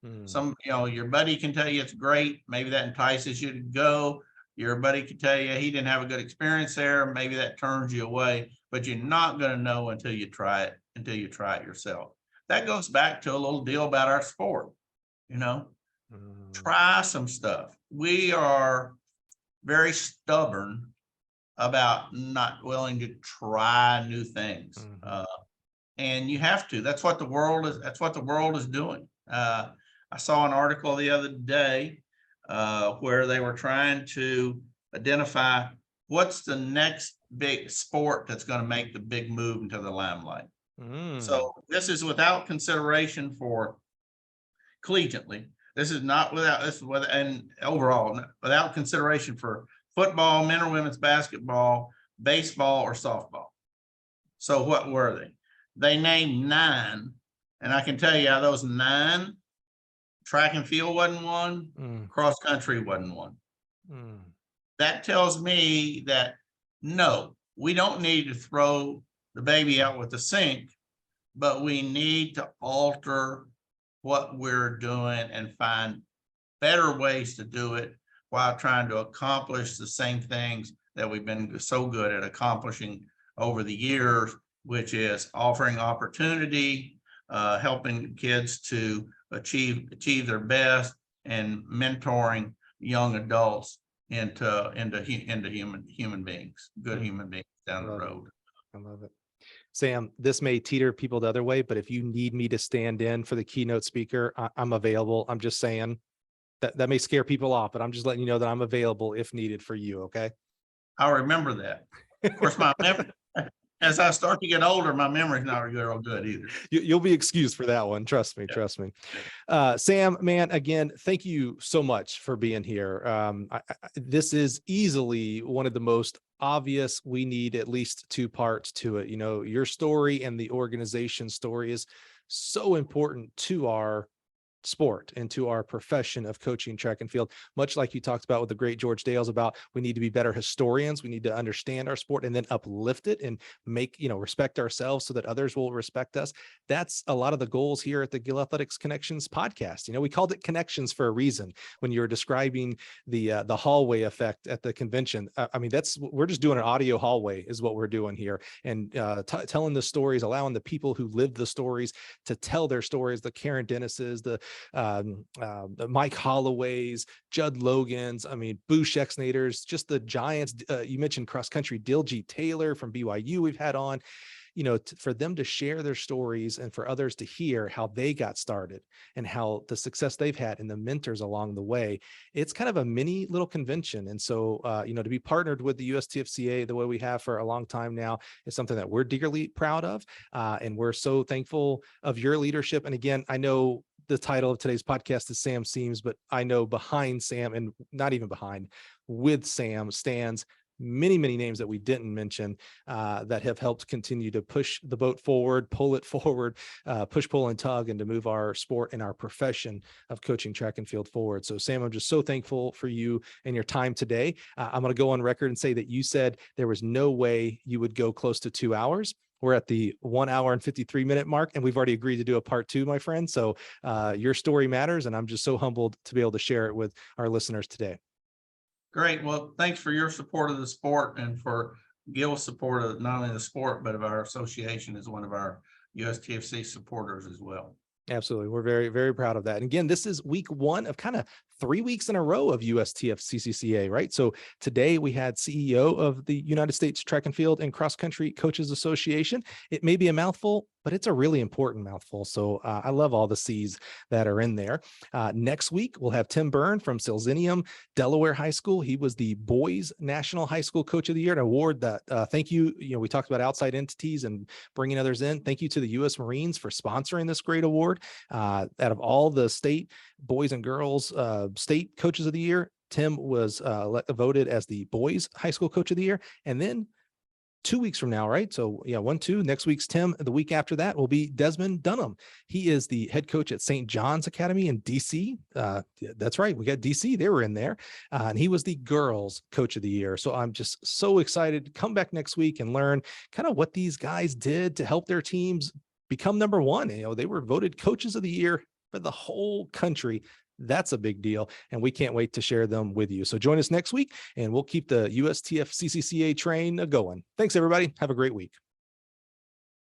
Your buddy can tell you it's great, maybe that entices you to go. Your buddy could tell you he didn't have a good experience there, maybe that turns you away, but you're not going to know until you try it yourself. That goes back to a little deal about our sport. Try some stuff. We are very stubborn about not willing to try new things. And you have to. That's what the world is doing. I saw an article the other day where they were trying to identify what's the next big sport that's going to make the big move into the limelight. So this is without consideration for collegiately. This is overall without consideration for football, men or women's basketball, baseball, or softball. So what were they? They named 9, and I can tell you out of those 9, track and field wasn't one, cross country wasn't one. That tells me that no, we don't need to throw the baby out with the sink, but we need to alter what we're doing and find better ways to do it while trying to accomplish the same things that we've been so good at accomplishing over the years, which is offering opportunity, helping kids to achieve their best, and mentoring young adults into human beings, good human beings down the road. I love it. Sam, this may teeter people the other way, but if you need me to stand in for the keynote speaker, I'm available. I'm just saying that may scare people off, but I'm just letting you know that I'm available if needed for you. Okay. I'll remember that. Of course, as I start to get older, my memory's not real good either. You'll be excused for that one. Trust me. Trust me. Sam, man, again, thank you so much for being here. This is easily one of the most obvious. We need at least 2 parts to it. Your story and the organization story is so important to our sport and to our profession of coaching track and field, much like you talked about with the great George Dales about we need to be better historians. We need to understand our sport and then uplift it and make, respect ourselves so that others will respect us. That's a lot of the goals here at the Gill Athletics Connections podcast. We called it Connections for a reason when you were describing the hallway effect at the convention. We're just doing an audio hallway is what we're doing here, and telling the stories, allowing the people who live the stories to tell their stories, the Karen Dennises, the Mike Holloways, Judd Logans, Boo Schexnaders, just the giants. You mentioned cross country, Diljeet Taylor from BYU we've had on. For them to share their stories and for others to hear how they got started and how the success they've had and the mentors along the way. It's kind of a mini little convention. And so, to be partnered with the USTFCCA the way we have for a long time now is something that we're dearly proud of. And we're so thankful of your leadership. And again, I know the title of today's podcast is Sam Seemes, but I know behind Sam, and not even behind, with Sam stands many, many names that we didn't mention that have helped continue to push the boat forward, pull it forward, push, pull, and tug, and to move our sport and our profession of coaching track and field forward. So Sam, I'm just so thankful for you and your time today. I'm going to go on record and say that you said there was no way you would go close to 2 hours. We're at the 1 hour and 53-minute mark, and we've already agreed to do a part 2, my friend. So your story matters, and I'm just so humbled to be able to share it with our listeners today. Great. Well, thanks for your support of the sport and for Gil's support of not only the sport, but of our association as one of our USTFC supporters as well. Absolutely. We're very, very proud of that. And again, this is week 1 of kind of 3 weeks in a row of USTFCCCA, right? So today we had CEO of the United States Track and Field and Cross Country Coaches Association. It may be a mouthful, but it's a really important mouthful. So I love all the C's that are in there. Next week, we'll have Tim Byrne from Seemes Delaware High School. He was the Boys National High School Coach of the Year, an award that, thank you. We talked about outside entities and bringing others in. Thank you to the U.S. Marines for sponsoring this great award. Out of all the state boys and girls state coaches of the year, Tim was voted as the boys high school coach of the year. And then 2 weeks from now, right? So yeah, 1, 2, next week's Tim. The week after that will be Desmond Dunham. He is the head coach at St. John's Academy in DC. That's right. We got DC. They were in there. And he was the girls coach of the year. So I'm just so excited to come back next week and learn kind of what these guys did to help their teams become number 1. They were voted coaches of the year for the whole country. That's a big deal, and we can't wait to share them with you. So join us next week, and we'll keep the USTFCCCA train going. Thanks, everybody. Have a great week.